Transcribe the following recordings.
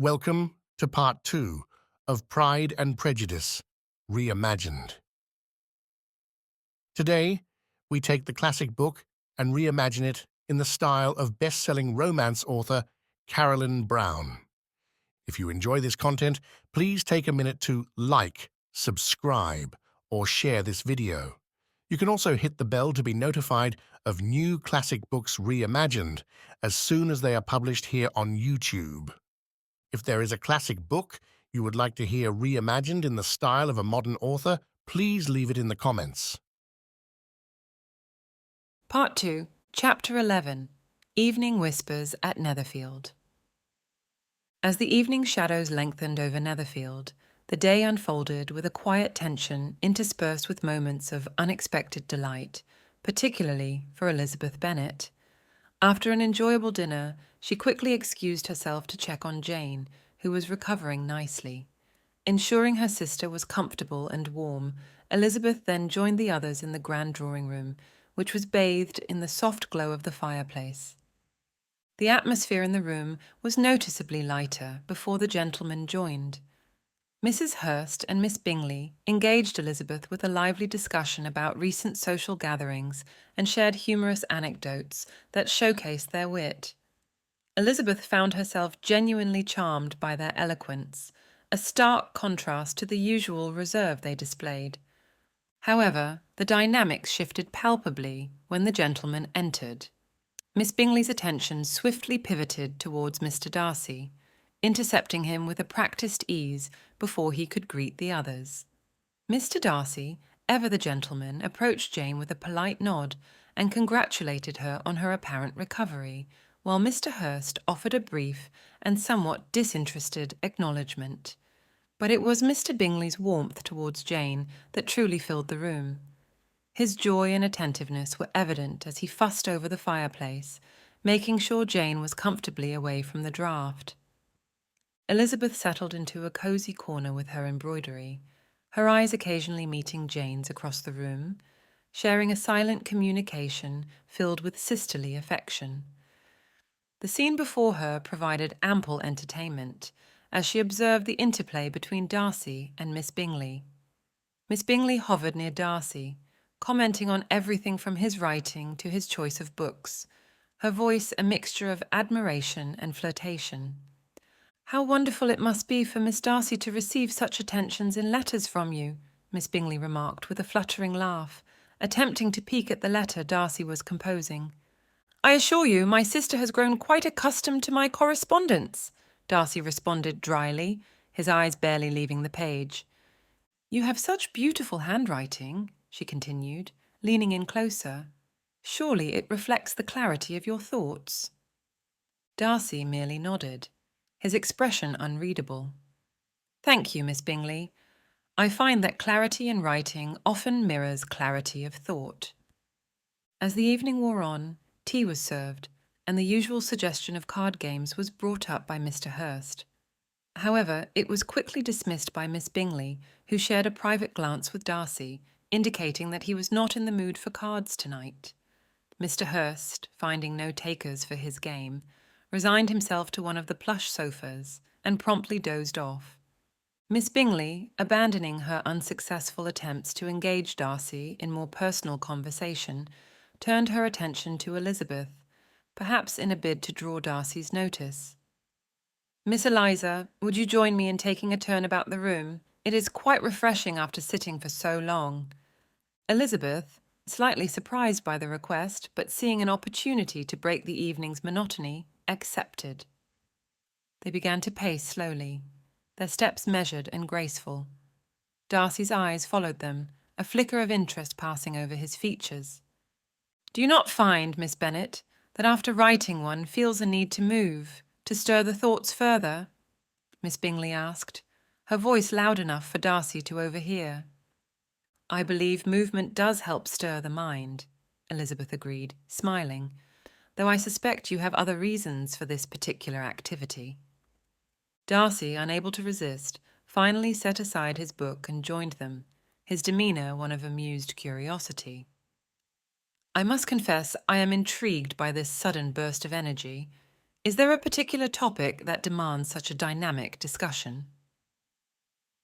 Welcome to Part 2 of Pride and Prejudice, Reimagined. Today, we take the classic book and reimagine it in the style of best-selling romance author Carolyn Brown. If you enjoy this content, please take a minute to like, subscribe, or share this video. You can also hit the bell to be notified of new classic books reimagined as soon as they are published here on YouTube. If there is a classic book you would like to hear reimagined in the style of a modern author, please leave it in the comments. Part 2, Chapter 11, Evening Whispers at Netherfield. As the evening shadows lengthened over Netherfield, the day unfolded with a quiet tension interspersed with moments of unexpected delight, particularly for Elizabeth Bennet. After an enjoyable dinner, she quickly excused herself to check on Jane, who was recovering nicely. Ensuring her sister was comfortable and warm, Elizabeth then joined the others in the grand drawing-room, which was bathed in the soft glow of the fireplace. The atmosphere in the room was noticeably lighter before the gentlemen joined. Mrs. Hurst and Miss Bingley engaged Elizabeth with a lively discussion about recent social gatherings and shared humorous anecdotes that showcased their wit. Elizabeth found herself genuinely charmed by their eloquence, a stark contrast to the usual reserve they displayed. However, the dynamics shifted palpably when the gentlemen entered. Miss Bingley's attention swiftly pivoted towards Mr. Darcy, intercepting him with a practised ease before he could greet the others. Mr. Darcy, ever the gentleman, approached Jane with a polite nod and congratulated her on her apparent recovery, while Mr. Hurst offered a brief and somewhat disinterested acknowledgement. But it was Mr. Bingley's warmth towards Jane that truly filled the room. His joy and attentiveness were evident as he fussed over the fireplace, making sure Jane was comfortably away from the draught. Elizabeth settled into a cosy corner with her embroidery, her eyes occasionally meeting Jane's across the room, sharing a silent communication filled with sisterly affection. The scene before her provided ample entertainment, as she observed the interplay between Darcy and Miss Bingley. Miss Bingley hovered near Darcy, commenting on everything from his writing to his choice of books, her voice a mixture of admiration and flirtation. "How wonderful it must be for Miss Darcy to receive such attentions in letters from you," Miss Bingley remarked with a fluttering laugh, attempting to peek at the letter Darcy was composing. "I assure you, my sister has grown quite accustomed to my correspondence," Darcy responded dryly, his eyes barely leaving the page. "You have such beautiful handwriting," she continued, leaning in closer. "Surely it reflects the clarity of your thoughts." Darcy merely nodded, his expression unreadable. "Thank you, Miss Bingley. I find that clarity in writing often mirrors clarity of thought." As the evening wore on, tea was served, and the usual suggestion of card games was brought up by Mr. Hurst. However, it was quickly dismissed by Miss Bingley, who shared a private glance with Darcy, indicating that he was not in the mood for cards tonight. Mr. Hurst, finding no takers for his game, resigned himself to one of the plush sofas and promptly dozed off. Miss Bingley, abandoning her unsuccessful attempts to engage Darcy in more personal conversation, turned her attention to Elizabeth, perhaps in a bid to draw Darcy's notice. "Miss Eliza, would you join me in taking a turn about the room? It is quite refreshing after sitting for so long." Elizabeth, slightly surprised by the request, but seeing an opportunity to break the evening's monotony, accepted. They began to pace slowly, their steps measured and graceful. Darcy's eyes followed them, a flicker of interest passing over his features. "Do you not find, Miss Bennet, that after writing one feels a need to move, to stir the thoughts further?" Miss Bingley asked, her voice loud enough for Darcy to overhear. "I believe movement does help stir the mind," Elizabeth agreed, smiling, "though I suspect you have other reasons for this particular activity." Darcy, unable to resist, finally set aside his book and joined them, his demeanour one of amused curiosity. "I must confess I am intrigued by this sudden burst of energy. Is there a particular topic that demands such a dynamic discussion?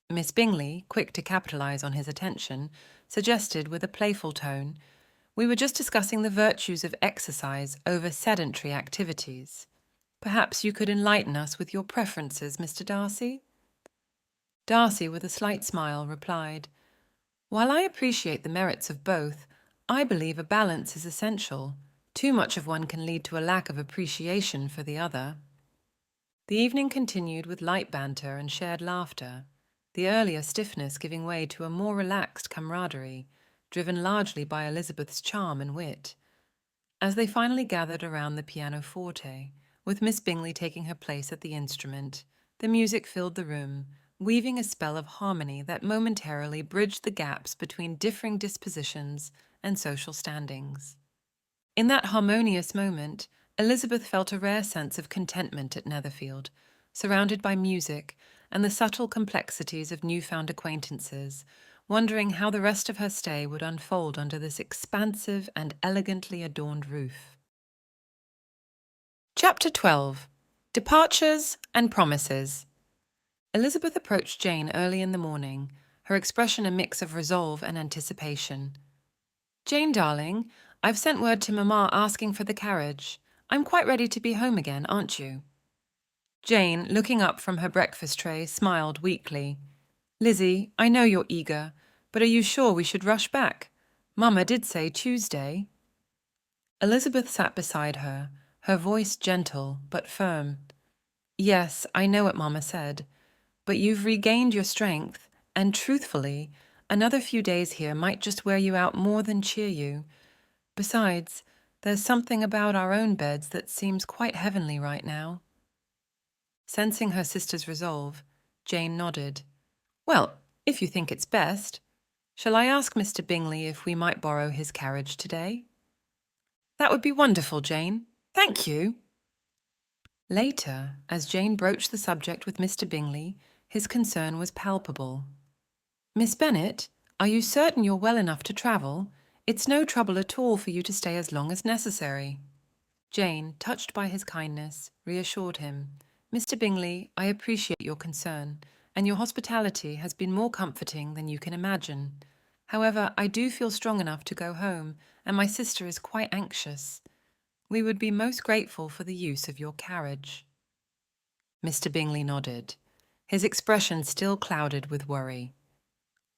Miss Bingley, quick to capitalize on his attention, suggested with a playful tone, "We were just discussing the virtues of exercise over sedentary activities. Perhaps you could enlighten us with your preferences, Mr. Darcy?" Darcy, with a slight smile, replied, "While I appreciate the merits of both, I believe a balance is essential. Too much of one can lead to a lack of appreciation for the other." The evening continued with light banter and shared laughter, the earlier stiffness giving way to a more relaxed camaraderie, driven largely by Elizabeth's charm and wit. As they finally gathered around the pianoforte, with Miss Bingley taking her place at the instrument, the music filled the room, weaving a spell of harmony that momentarily bridged the gaps between differing dispositions and social standings. In that harmonious moment, Elizabeth felt a rare sense of contentment at Netherfield, surrounded by music and the subtle complexities of newfound acquaintances, wondering how the rest of her stay would unfold under this expansive and elegantly adorned roof. Chapter 12. Departures and Promises. Elizabeth approached Jane early in the morning, her expression a mix of resolve and anticipation. "Jane, darling, I've sent word to Mamma asking for the carriage. I'm quite ready to be home again, aren't you?" Jane, looking up from her breakfast tray, smiled weakly. "Lizzie, I know you're eager, but are you sure we should rush back? Mamma did say Tuesday." Elizabeth sat beside her, her voice gentle but firm. "Yes, I know what Mamma said, but you've regained your strength, and truthfully, another few days here might just wear you out more than cheer you. Besides, there's something about our own beds that seems quite heavenly right now." Sensing her sister's resolve, Jane nodded. "Well, if you think it's best. Shall I ask Mr. Bingley if we might borrow his carriage today?" "That would be wonderful, Jane. Thank you." Later, as Jane broached the subject with Mr. Bingley, his concern was palpable. "Miss Bennet, are you certain you're well enough to travel? It's no trouble at all for you to stay as long as necessary." Jane, touched by his kindness, reassured him. "Mr. Bingley, I appreciate your concern, and your hospitality has been more comforting than you can imagine. However, I do feel strong enough to go home, and my sister is quite anxious. We would be most grateful for the use of your carriage." Mr. Bingley nodded, his expression still clouded with worry.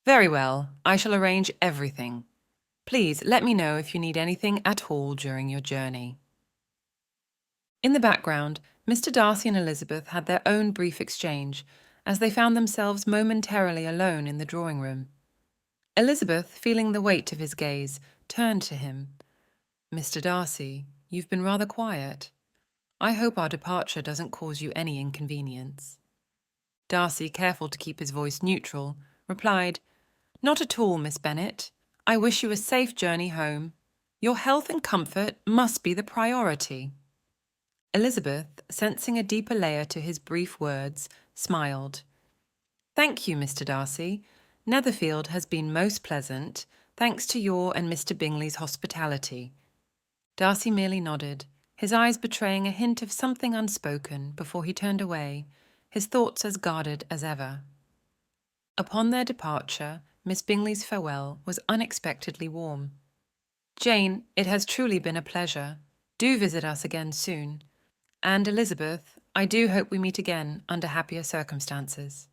"Very well, I shall arrange everything. Please let me know if you need anything at all during your journey." In the background, Mr. Darcy and Elizabeth had their own brief exchange, as they found themselves momentarily alone in the drawing-room. Elizabeth, feeling the weight of his gaze, turned to him. "Mr. Darcy, you've been rather quiet. I hope our departure doesn't cause you any inconvenience." Darcy, careful to keep his voice neutral, replied, "Not at all, Miss Bennet. I wish you a safe journey home. Your health and comfort must be the priority." Elizabeth, sensing a deeper layer to his brief words, smiled. "Thank you, Mr. Darcy. Netherfield has been most pleasant, thanks to your and Mr. Bingley's hospitality." Darcy merely nodded, his eyes betraying a hint of something unspoken before he turned away, his thoughts as guarded as ever. Upon their departure, Miss Bingley's farewell was unexpectedly warm. "Jane, it has truly been a pleasure. Do visit us again soon. And Elizabeth, I do hope we meet again under happier circumstances."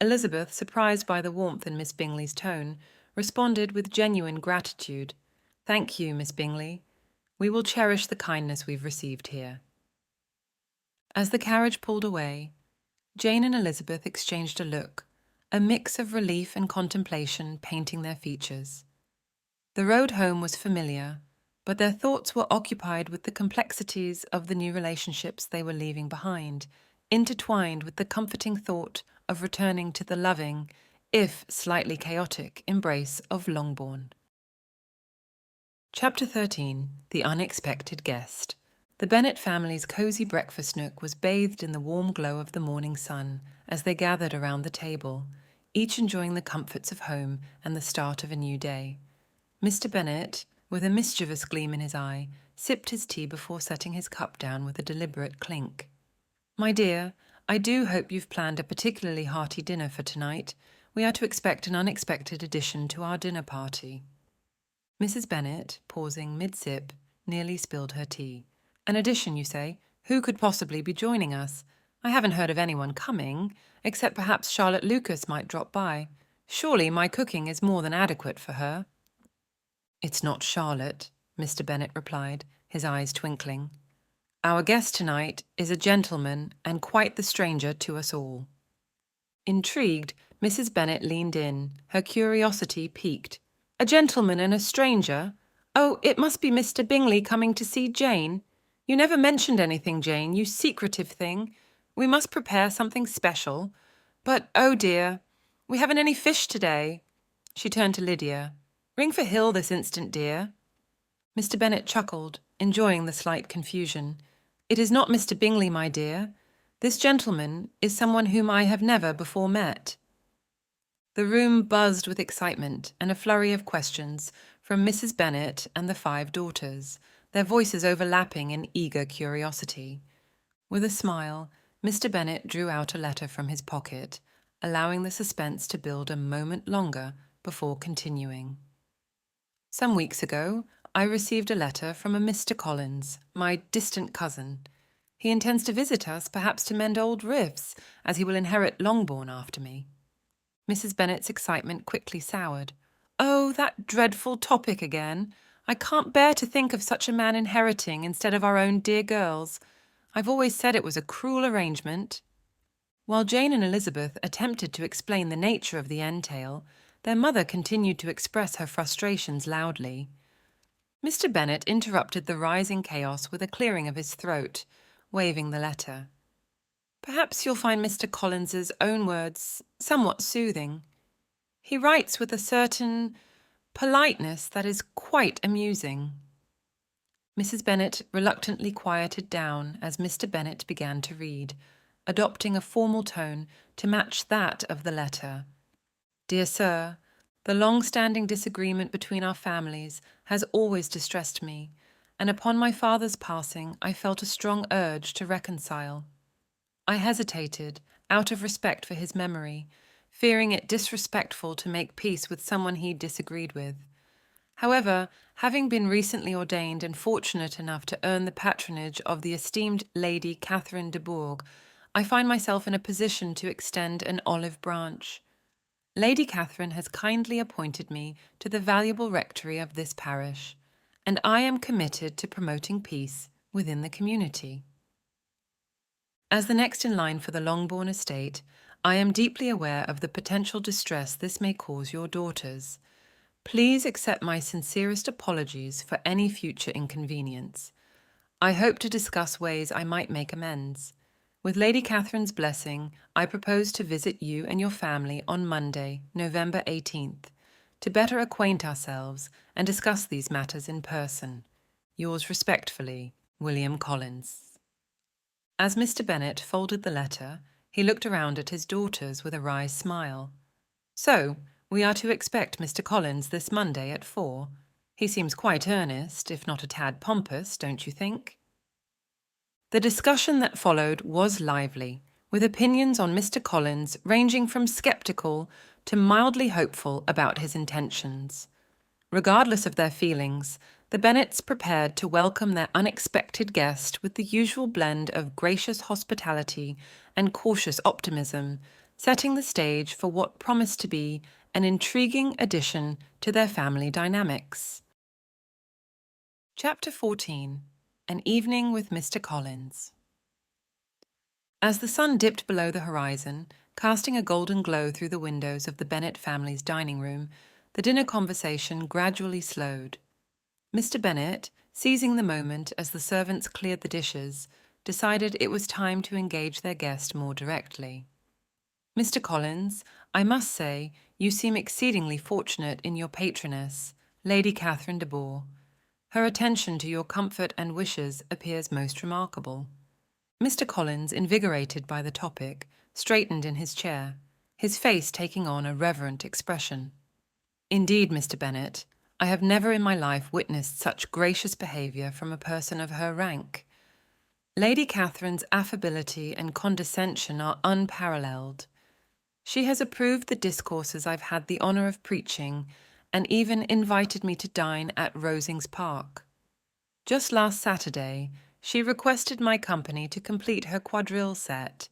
Elizabeth, surprised by the warmth in Miss Bingley's tone, responded with genuine gratitude. "Thank you, Miss Bingley. We will cherish the kindness we've received here." As the carriage pulled away, Jane and Elizabeth exchanged a look, a mix of relief and contemplation painting their features. The road home was familiar, but their thoughts were occupied with the complexities of the new relationships they were leaving behind, intertwined with the comforting thought of returning to the loving, if slightly chaotic, embrace of Longbourn. Chapter 13. The Unexpected Guest. The Bennet family's cosy breakfast nook was bathed in the warm glow of the morning sun as they gathered around the table, each enjoying the comforts of home and the start of a new day. Mr. Bennet, with a mischievous gleam in his eye, sipped his tea before setting his cup down with a deliberate clink. "My dear, I do hope you've planned a particularly hearty dinner for tonight. We are to expect an unexpected addition to our dinner party." Mrs. Bennet, pausing mid-sip, nearly spilled her tea. "An addition, you say? Who could possibly be joining us? I haven't heard of anyone coming, except perhaps Charlotte Lucas might drop by. Surely my cooking is more than adequate for her." "It's not Charlotte," Mr. Bennet replied, his eyes twinkling. "Our guest tonight is a gentleman and quite the stranger to us all." Intrigued, Mrs. Bennet leaned in, her curiosity piqued. "A gentleman and a stranger? Oh, it must be Mr. Bingley coming to see Jane. You never mentioned anything, Jane, you secretive thing. We must prepare something special. But, oh dear, we haven't any fish today." She turned to Lydia. "Ring for Hill this instant, dear." Mr. Bennet chuckled, enjoying the slight confusion. "It is not Mr. Bingley, my dear. This gentleman is someone whom I have never before met." The room buzzed with excitement and a flurry of questions from Mrs. Bennet and the 5 daughters, their voices overlapping in eager curiosity. With a smile, Mr. Bennet drew out a letter from his pocket, allowing the suspense to build a moment longer before continuing. "Some weeks ago, I received a letter from a Mr. Collins, my distant cousin. He intends to visit us, perhaps to mend old rifts, as he will inherit Longbourn after me." Mrs. Bennet's excitement quickly soured. "Oh, that dreadful topic again! I can't bear to think of such a man inheriting instead of our own dear girls. I've always said it was a cruel arrangement." While Jane and Elizabeth attempted to explain the nature of the entail, their mother continued to express her frustrations loudly. Mr. Bennet interrupted the rising chaos with a clearing of his throat, waving the letter. "Perhaps you'll find Mr. Collins's own words somewhat soothing. He writes with a certain politeness that is quite amusing." Mrs. Bennet reluctantly quieted down as Mr. Bennet began to read, adopting a formal tone to match that of the letter. "Dear Sir, the long-standing disagreement between our families has always distressed me, and upon my father's passing I felt a strong urge to reconcile. I hesitated, out of respect for his memory, fearing it disrespectful to make peace with someone he disagreed with. However, having been recently ordained and fortunate enough to earn the patronage of the esteemed Lady Catherine de Bourgh, I find myself in a position to extend an olive branch. Lady Catherine has kindly appointed me to the valuable rectory of this parish, and I am committed to promoting peace within the community. As the next in line for the Longbourn estate, I am deeply aware of the potential distress this may cause your daughters. Please accept my sincerest apologies for any future inconvenience. I hope to discuss ways I might make amends. With Lady Catherine's blessing, I propose to visit you and your family on Monday, November 18th, to better acquaint ourselves and discuss these matters in person. Yours respectfully, William Collins." As Mr. Bennet folded the letter, he looked around at his daughters with a wry smile. "So, we are to expect Mr. Collins this Monday at 4. He seems quite earnest, if not a tad pompous, don't you think?" The discussion that followed was lively, with opinions on Mr. Collins ranging from sceptical to mildly hopeful about his intentions. Regardless of their feelings, the Bennets prepared to welcome their unexpected guest with the usual blend of gracious hospitality and cautious optimism, setting the stage for what promised to be an intriguing addition to their family dynamics. Chapter 14. An Evening with Mr. Collins. As the sun dipped below the horizon, casting a golden glow through the windows of the Bennet family's dining room, the dinner conversation gradually slowed. Mr. Bennet, seizing the moment as the servants cleared the dishes, decided it was time to engage their guest more directly. "Mr. Collins, I must say you seem exceedingly fortunate in your patroness, Lady Catherine de Bourgh. Her attention to your comfort and wishes appears most remarkable." Mr. Collins, invigorated by the topic, straightened in his chair, his face taking on a reverent expression. "Indeed, Mr. Bennet, I have never in my life witnessed such gracious behaviour from a person of her rank. Lady Catherine's affability and condescension are unparalleled. She has approved the discourses I've had the honour of preaching, and even invited me to dine at Rosings Park. Just last Saturday, she requested my company to complete her quadrille set.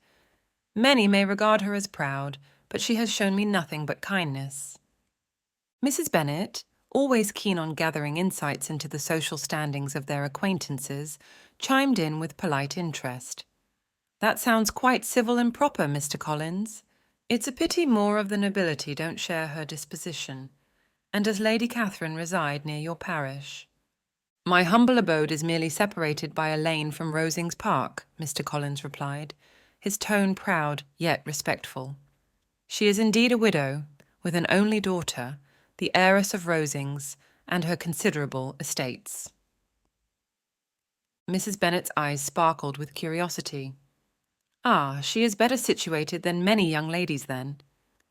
Many may regard her as proud, but she has shown me nothing but kindness. Mrs. Bennet, always keen on gathering insights into the social standings of their acquaintances, chimed in with polite interest. "That sounds quite civil and proper, Mr. Collins. It's a pity more of the nobility don't share her disposition. And does Lady Catherine reside near your parish?" "My humble abode is merely separated by a lane from Rosings Park," Mr. Collins replied, his tone proud yet respectful. "She is indeed a widow, with an only daughter, the heiress of Rosings, and her considerable estates." Mrs. Bennet's eyes sparkled with curiosity. "Ah, she is better situated than many young ladies, then.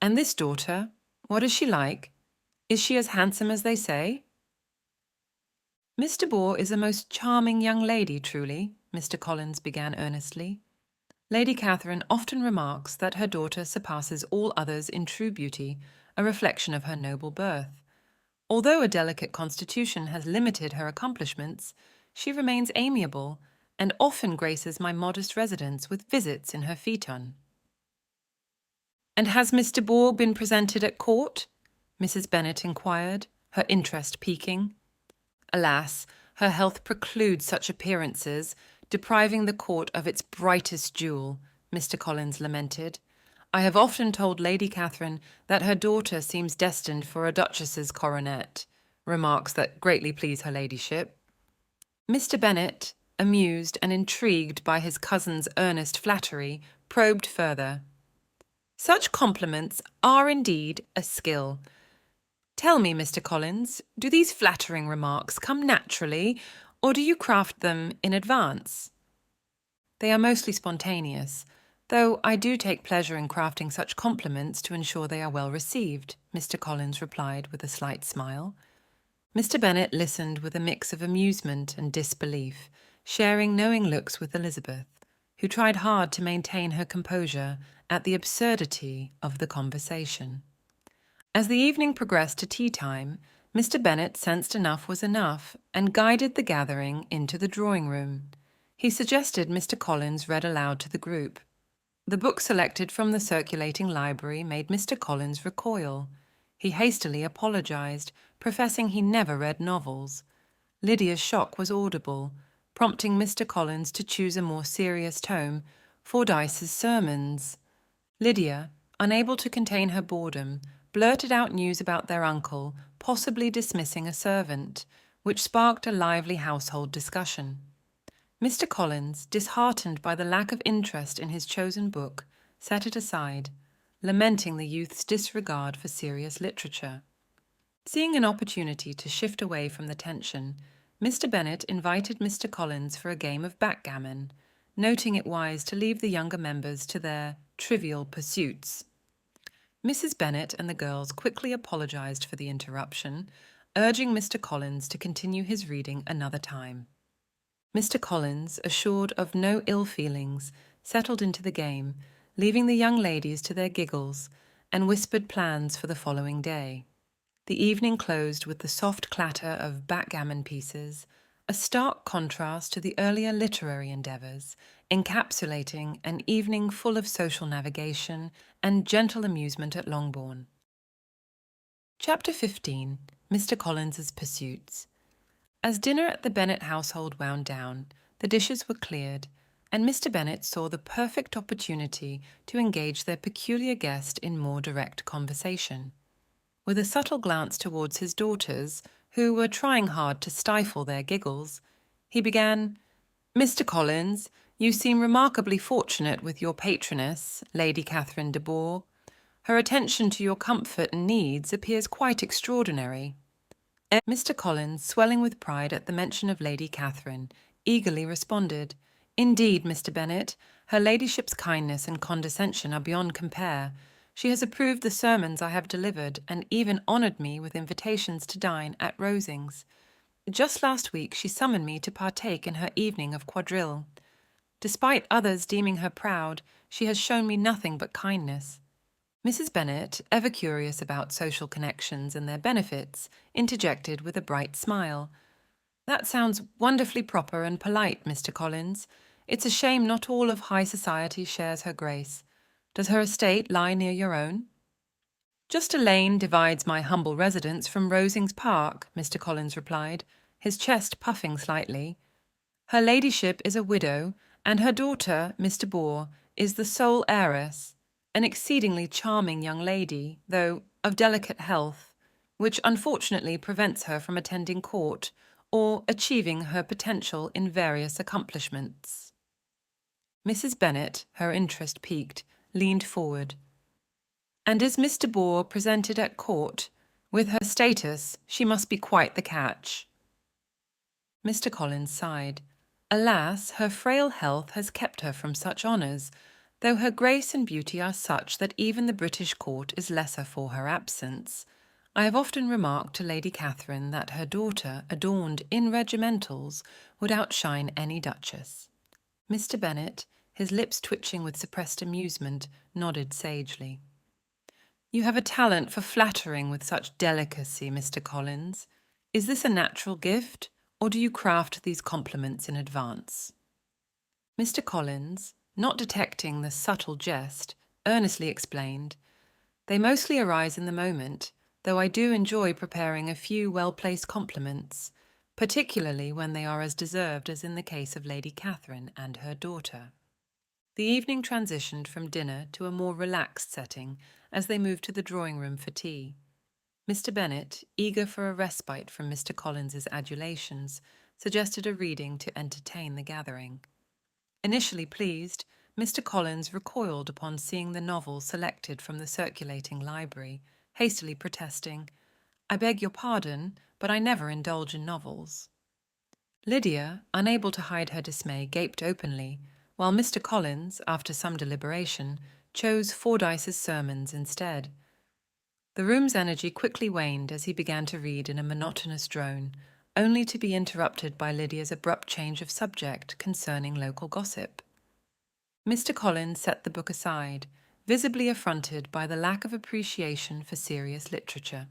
And this daughter, what is she like? Is she as handsome as they say?" "Miss de Bourgh is a most charming young lady, truly," Mr. Collins began earnestly. "Lady Catherine often remarks that her daughter surpasses all others in true beauty, a reflection of her noble birth. Although a delicate constitution has limited her accomplishments, she remains amiable, and often graces my modest residence with visits in her phaeton." "And has Miss de Bourgh been presented at court?" Mrs. Bennet inquired, her interest piquing. "Alas, her health precludes such appearances, depriving the court of its brightest jewel," Mr. Collins lamented. "I have often told Lady Catherine that her daughter seems destined for a duchess's coronet, remarks that greatly please her ladyship." Mr. Bennet, amused and intrigued by his cousin's earnest flattery, probed further. "Such compliments are indeed a skill. Tell me, Mr. Collins, do these flattering remarks come naturally, or do you craft them in advance?" "They are mostly spontaneous, though I do take pleasure in crafting such compliments to ensure they are well received," Mr. Collins replied with a slight smile. Mr. Bennet listened with a mix of amusement and disbelief, sharing knowing looks with Elizabeth, who tried hard to maintain her composure at the absurdity of the conversation. As the evening progressed to tea time, Mr. Bennet sensed enough was enough and guided the gathering into the drawing-room. He suggested Mr. Collins read aloud to the group. The book selected from the circulating library made Mr. Collins recoil. He hastily apologized, professing he never read novels. Lydia's shock was audible, prompting Mr. Collins to choose a more serious tone, Fordyce's Sermons. Lydia, unable to contain her boredom, blurted out news about their uncle possibly dismissing a servant, which sparked a lively household discussion. Mr. Collins, disheartened by the lack of interest in his chosen book, set it aside, lamenting the youth's disregard for serious literature. Seeing an opportunity to shift away from the tension, Mr. Bennet invited Mr. Collins for a game of backgammon, noting it wise to leave the younger members to their trivial pursuits. Mrs. Bennet and the girls quickly apologized for the interruption, urging Mr. Collins to continue his reading another time. Mr. Collins, assured of no ill feelings, settled into the game, leaving the young ladies to their giggles, and whispered plans for the following day. The evening closed with the soft clatter of backgammon pieces, a stark contrast to the earlier literary endeavours, encapsulating an evening full of social navigation and gentle amusement at Longbourn. Chapter 15. Mr. Collins's Pursuits. As dinner at the Bennet household wound down, the dishes were cleared, and Mr. Bennet saw the perfect opportunity to engage their peculiar guest in more direct conversation. With a subtle glance towards his daughters, who were trying hard to stifle their giggles, he began, "Mr. Collins, you seem remarkably fortunate with your patroness, Lady Catherine de Bourgh. Her attention to your comfort and needs appears quite extraordinary." Mr. Collins, swelling with pride at the mention of Lady Catherine, eagerly responded, "Indeed, Mr. Bennet, her ladyship's kindness and condescension are beyond compare. She has approved the sermons I have delivered and even honoured me with invitations to dine at Rosings. Just last week she summoned me to partake in her evening of quadrille. Despite others deeming her proud, she has shown me nothing but kindness. Mrs. Bennet, ever curious about social connections and their benefits, interjected with a bright smile. "That sounds wonderfully proper and polite, Mr. Collins. It's a shame not all of high society shares her grace. Does her estate lie near your own?" "Just a lane divides my humble residence from Rosings Park," Mr. Collins replied, his chest puffing slightly. "Her ladyship is a widow, and her daughter, Mr. Boar, is the sole heiress, an exceedingly charming young lady, though of delicate health, which unfortunately prevents her from attending court or achieving her potential in various accomplishments." Mrs. Bennet, her interest piqued, leaned forward. "And is Mr. Boar presented at court? With her status, she must be quite the catch." Mr. Collins sighed. "Alas, her frail health has kept her from such honours, though her grace and beauty are such that even the British court is lesser for her absence. I have often remarked to Lady Catherine that her daughter, adorned in regimentals, would outshine any duchess." Mr. Bennet, his lips twitching with suppressed amusement, nodded sagely. "You have a talent for flattering with such delicacy, Mr. Collins. Is this a natural gift, or do you craft these compliments in advance?" Mr. Collins, not detecting the subtle jest, earnestly explained, "They mostly arise in the moment, though I do enjoy preparing a few well-placed compliments, particularly when they are as deserved as in the case of Lady Catherine and her daughter." The evening transitioned from dinner to a more relaxed setting as they moved to the drawing-room for tea. Mr. Bennet, eager for a respite from Mr. Collins's adulations, suggested a reading to entertain the gathering. Initially pleased, Mr. Collins recoiled upon seeing the novel selected from the circulating library, hastily protesting, "I beg your pardon, but I never indulge in novels." Lydia, unable to hide her dismay, gaped openly, while Mr. Collins, after some deliberation, chose Fordyce's sermons instead. The room's energy quickly waned as he began to read in a monotonous drone, only to be interrupted by Lydia's abrupt change of subject concerning local gossip. Mr. Collins set the book aside, visibly affronted by the lack of appreciation for serious literature.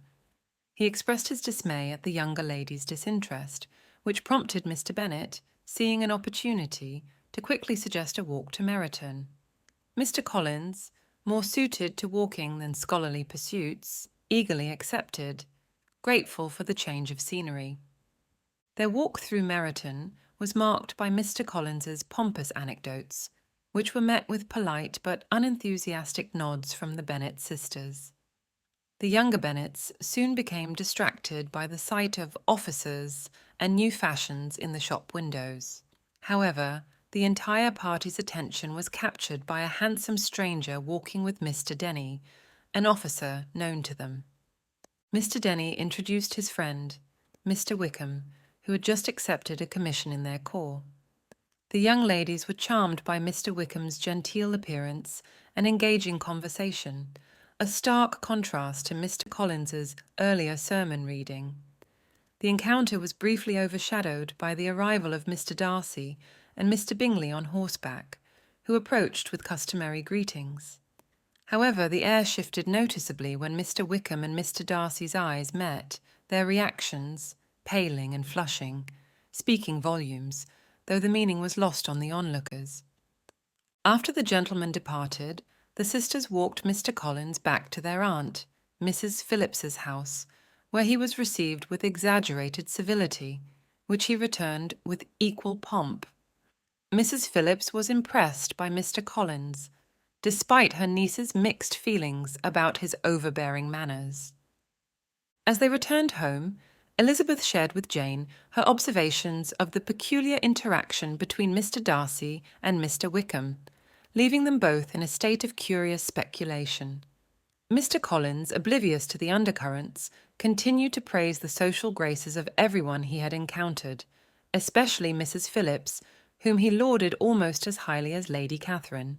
He expressed his dismay at the younger lady's disinterest, which prompted Mr. Bennet, seeing an opportunity, to quickly suggest a walk to Meryton. Mr. Collins, more suited to walking than scholarly pursuits, eagerly accepted, grateful for the change of scenery. Their walk through Meryton was marked by Mr. Collins's pompous anecdotes, which were met with polite but unenthusiastic nods from the Bennet sisters. The younger Bennets soon became distracted by the sight of officers and new fashions in the shop windows. However, the entire party's attention was captured by a handsome stranger walking with Mr. Denny, an officer known to them. Mr. Denny introduced his friend, Mr. Wickham, who had just accepted a commission in their corps. The young ladies were charmed by Mr. Wickham's genteel appearance and engaging conversation, a stark contrast to Mr. Collins's earlier sermon reading. The encounter was briefly overshadowed by the arrival of Mr. Darcy and Mr. Bingley on horseback, who approached with customary greetings. However, the air shifted noticeably when Mr. Wickham and Mr. Darcy's eyes met, their reactions, paling and flushing, speaking volumes, though the meaning was lost on the onlookers. After the gentlemen departed, the sisters walked Mr. Collins back to their aunt, Mrs. Phillips's house, where he was received with exaggerated civility, which he returned with equal pomp. Mrs. Phillips was impressed by Mr. Collins, despite her niece's mixed feelings about his overbearing manners. As they returned home, Elizabeth shared with Jane her observations of the peculiar interaction between Mr. Darcy and Mr. Wickham, leaving them both in a state of curious speculation. Mr. Collins, oblivious to the undercurrents, continued to praise the social graces of everyone he had encountered, especially Mrs. Phillips, whom he lauded almost as highly as Lady Catherine.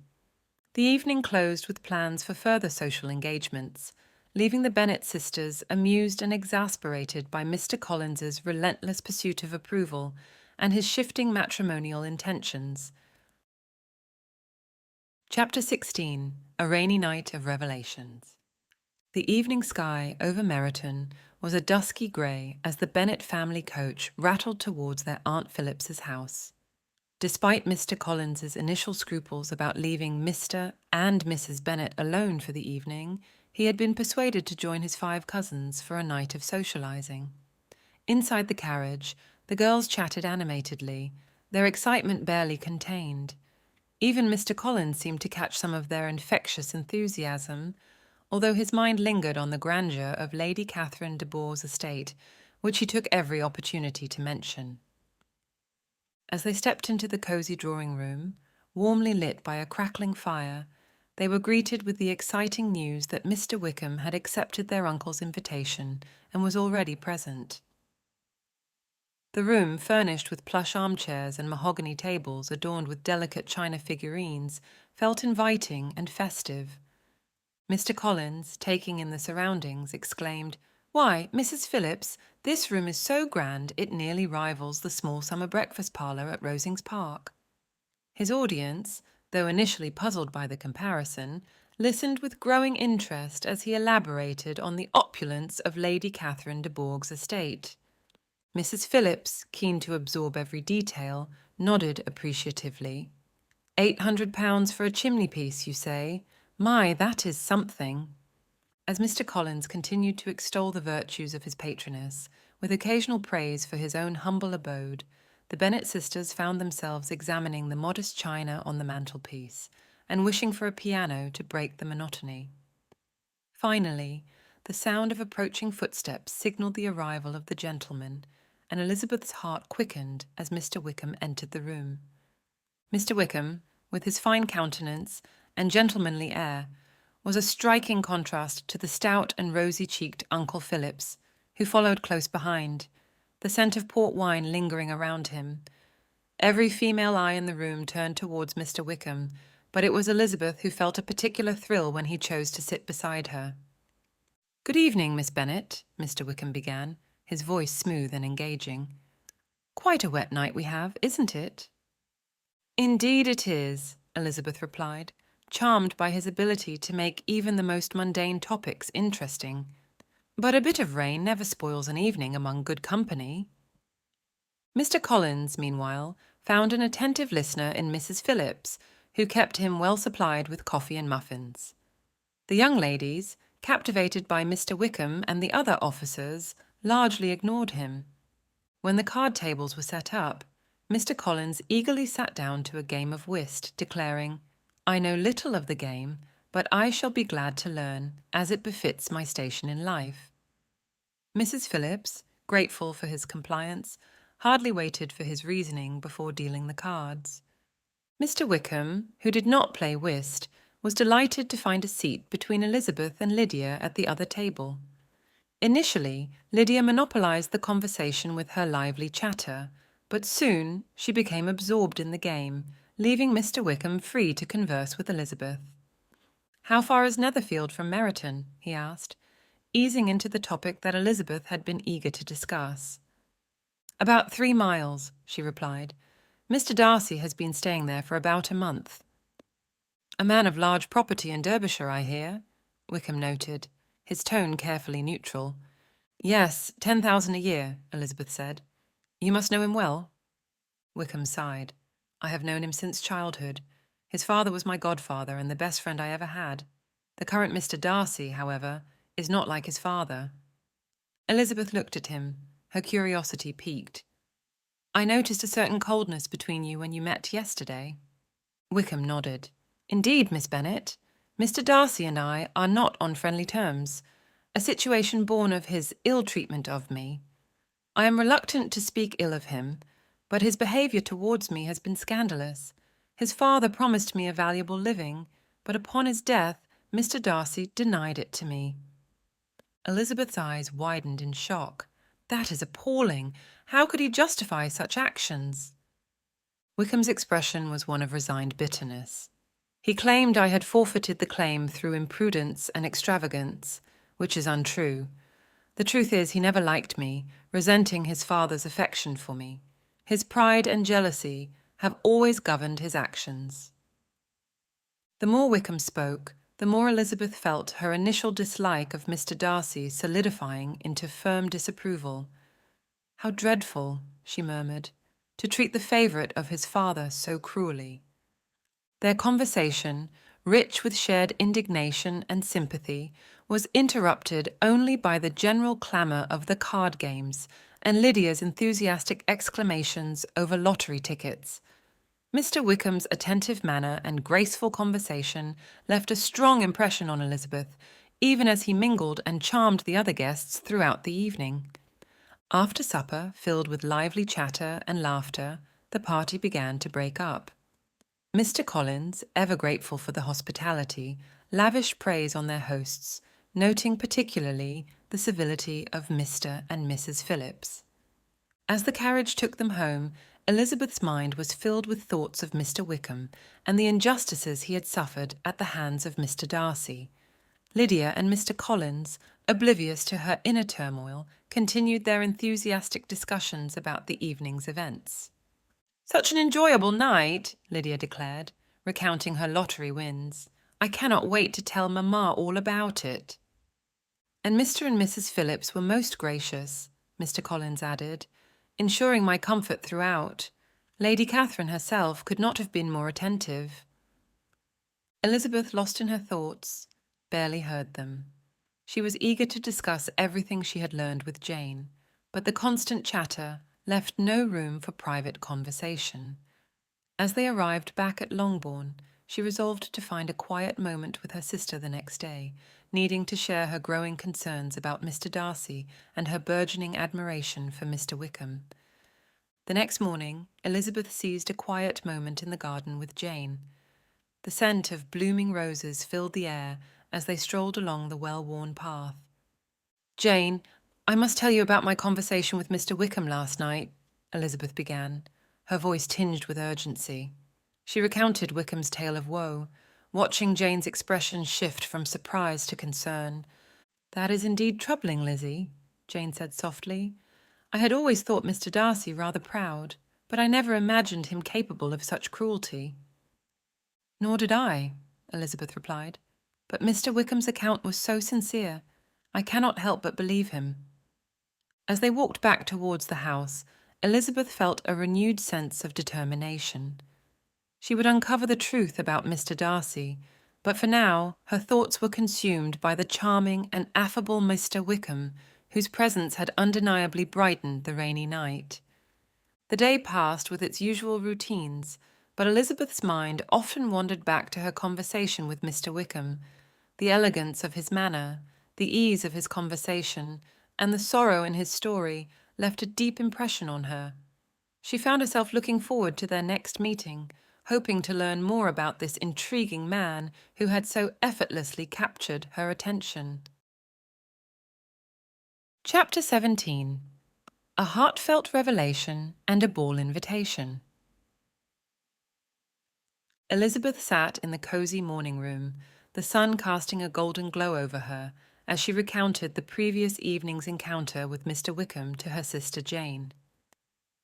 The evening closed with plans for further social engagements, leaving the Bennet sisters amused and exasperated by Mr. Collins's relentless pursuit of approval and his shifting matrimonial intentions. Chapter 16. A Rainy Night of Revelations. The evening sky over Meryton was a dusky grey as the Bennet family coach rattled towards their Aunt Phillips's house. Despite Mr. Collins's initial scruples about leaving Mr. and Mrs. Bennet alone for the evening, he had been persuaded to join his 5 cousins for a night of socialising. Inside the carriage, the girls chatted animatedly, their excitement barely contained. Even Mr. Collins seemed to catch some of their infectious enthusiasm, although his mind lingered on the grandeur of Lady Catherine de Bourgh's estate, which he took every opportunity to mention. As they stepped into the cosy drawing-room, warmly lit by a crackling fire, they were greeted with the exciting news that Mr. Wickham had accepted their uncle's invitation and was already present. The room, furnished with plush armchairs and mahogany tables adorned with delicate china figurines, felt inviting and festive. Mr. Collins, taking in the surroundings, exclaimed, "Why, Mrs. Phillips, this room is so grand it nearly rivals the small summer breakfast parlour at Rosings Park." His audience, though initially puzzled by the comparison, listened with growing interest as he elaborated on the opulence of Lady Catherine de Bourgh's estate. Mrs. Phillips, keen to absorb every detail, nodded appreciatively. £800 for a chimney-piece, you say? My, that is something. As Mr. Collins continued to extol the virtues of his patroness, with occasional praise for his own humble abode, the Bennet sisters found themselves examining the modest china on the mantelpiece, and wishing for a piano to break the monotony. Finally, the sound of approaching footsteps signalled the arrival of the gentleman, and Elizabeth's heart quickened as Mr. Wickham entered the room. Mr. Wickham, with his fine countenance and gentlemanly air, was a striking contrast to the stout and rosy-cheeked Uncle Phillips, who followed close behind, the scent of port wine lingering around him. Every female eye in the room turned towards Mr. Wickham, but it was Elizabeth who felt a particular thrill when he chose to sit beside her. "Good evening, Miss Bennet," Mr. Wickham began, his voice smooth and engaging. "Quite a wet night we have, isn't it?" "Indeed it is," Elizabeth replied, charmed by his ability to make even the most mundane topics interesting. "But a bit of rain never spoils an evening among good company." Mr. Collins, meanwhile, found an attentive listener in Mrs. Phillips, who kept him well supplied with coffee and muffins. The young ladies, captivated by Mr. Wickham and the other officers, largely ignored him. When the card tables were set up, Mr. Collins eagerly sat down to a game of whist, declaring, "I know little of the game, but I shall be glad to learn, as it befits my station in life." Mrs. Phillips, grateful for his compliance, hardly waited for his reasoning before dealing the cards. Mr. Wickham, who did not play whist, was delighted to find a seat between Elizabeth and Lydia at the other table. Initially, Lydia monopolized the conversation with her lively chatter, but soon she became absorbed in the game, leaving Mr. Wickham free to converse with Elizabeth. "How far is Netherfield from Meryton?" he asked, easing into the topic that Elizabeth had been eager to discuss. "About 3 miles," she replied. "Mr. Darcy has been staying there for about a month." "A man of large property in Derbyshire, I hear," Wickham noted, his tone carefully neutral. "Yes, 10,000 a year," Elizabeth said. "You must know him well?" Wickham sighed. "I have known him since childhood. His father was my godfather and the best friend I ever had. The current Mr. Darcy, however, is not like his father." Elizabeth looked at him, her curiosity piqued. "I noticed a certain coldness between you when you met yesterday." Wickham nodded. "Indeed, Miss Bennet, Mr. Darcy and I are not on friendly terms, a situation born of his ill-treatment of me. I am reluctant to speak ill of him, but his behaviour towards me has been scandalous. His father promised me a valuable living, but upon his death Mr. Darcy denied it to me." Elizabeth's eyes widened in shock. "That is appalling. How could he justify such actions?" Wickham's expression was one of resigned bitterness. He claimed I had forfeited the claim through imprudence and extravagance, which is untrue. The truth is he never liked me, resenting his father's affection for me. His pride and jealousy have always governed his actions. The more Wickham spoke, the more Elizabeth felt her initial dislike of Mr. Darcy solidifying into firm disapproval. "How dreadful," she murmured, "to treat the favourite of his father so cruelly." Their conversation, rich with shared indignation and sympathy, was interrupted only by the general clamour of the card games and Lydia's enthusiastic exclamations over lottery tickets. Mr. Wickham's attentive manner and graceful conversation left a strong impression on Elizabeth, even as he mingled and charmed the other guests throughout the evening. After supper, filled with lively chatter and laughter, the party began to break up. Mr. Collins, ever grateful for the hospitality, lavished praise on their hosts, noting particularly the civility of Mr. and Mrs. Phillips. As the carriage took them home, Elizabeth's mind was filled with thoughts of Mr. Wickham and the injustices he had suffered at the hands of Mr. Darcy. Lydia and Mr. Collins, oblivious to her inner turmoil, continued their enthusiastic discussions about the evening's events. "Such an enjoyable night," Lydia declared, recounting her lottery wins. "I cannot wait to tell Mamma all about it." "And Mr. and Mrs. Phillips were most gracious," Mr. Collins added, "ensuring my comfort throughout. Lady Catherine herself could not have been more attentive." Elizabeth, lost in her thoughts, barely heard them. She was eager to discuss everything she had learned with Jane, but the constant chatter left no room for private conversation. As they arrived back at Longbourn, she resolved to find a quiet moment with her sister the next day, needing to share her growing concerns about Mr. Darcy and her burgeoning admiration for Mr. Wickham. The next morning, Elizabeth seized a quiet moment in the garden with Jane. The scent of blooming roses filled the air as they strolled along the well-worn path. "Jane, I must tell you about my conversation with Mr. Wickham last night," Elizabeth began, her voice tinged with urgency. She recounted Wickham's tale of woe, watching Jane's expression shift from surprise to concern. "That is indeed troubling, Lizzie," Jane said softly. "I had always thought Mr. Darcy rather proud, but I never imagined him capable of such cruelty." "Nor did I," Elizabeth replied. "But Mr. Wickham's account was so sincere, I cannot help but believe him." As they walked back towards the house, Elizabeth felt a renewed sense of determination. She would uncover the truth about Mr. Darcy, but for now her thoughts were consumed by the charming and affable Mr. Wickham, whose presence had undeniably brightened the rainy night. The day passed with its usual routines, but Elizabeth's mind often wandered back to her conversation with Mr. Wickham. The elegance of his manner, the ease of his conversation, and the sorrow in his story left a deep impression on her. She found herself looking forward to their next meeting, hoping to learn more about this intriguing man who had so effortlessly captured her attention. Chapter 17. A Heartfelt Revelation and a Ball Invitation. Elizabeth sat in the cosy morning room, the sun casting a golden glow over her, as she recounted the previous evening's encounter with Mr. Wickham to her sister Jane.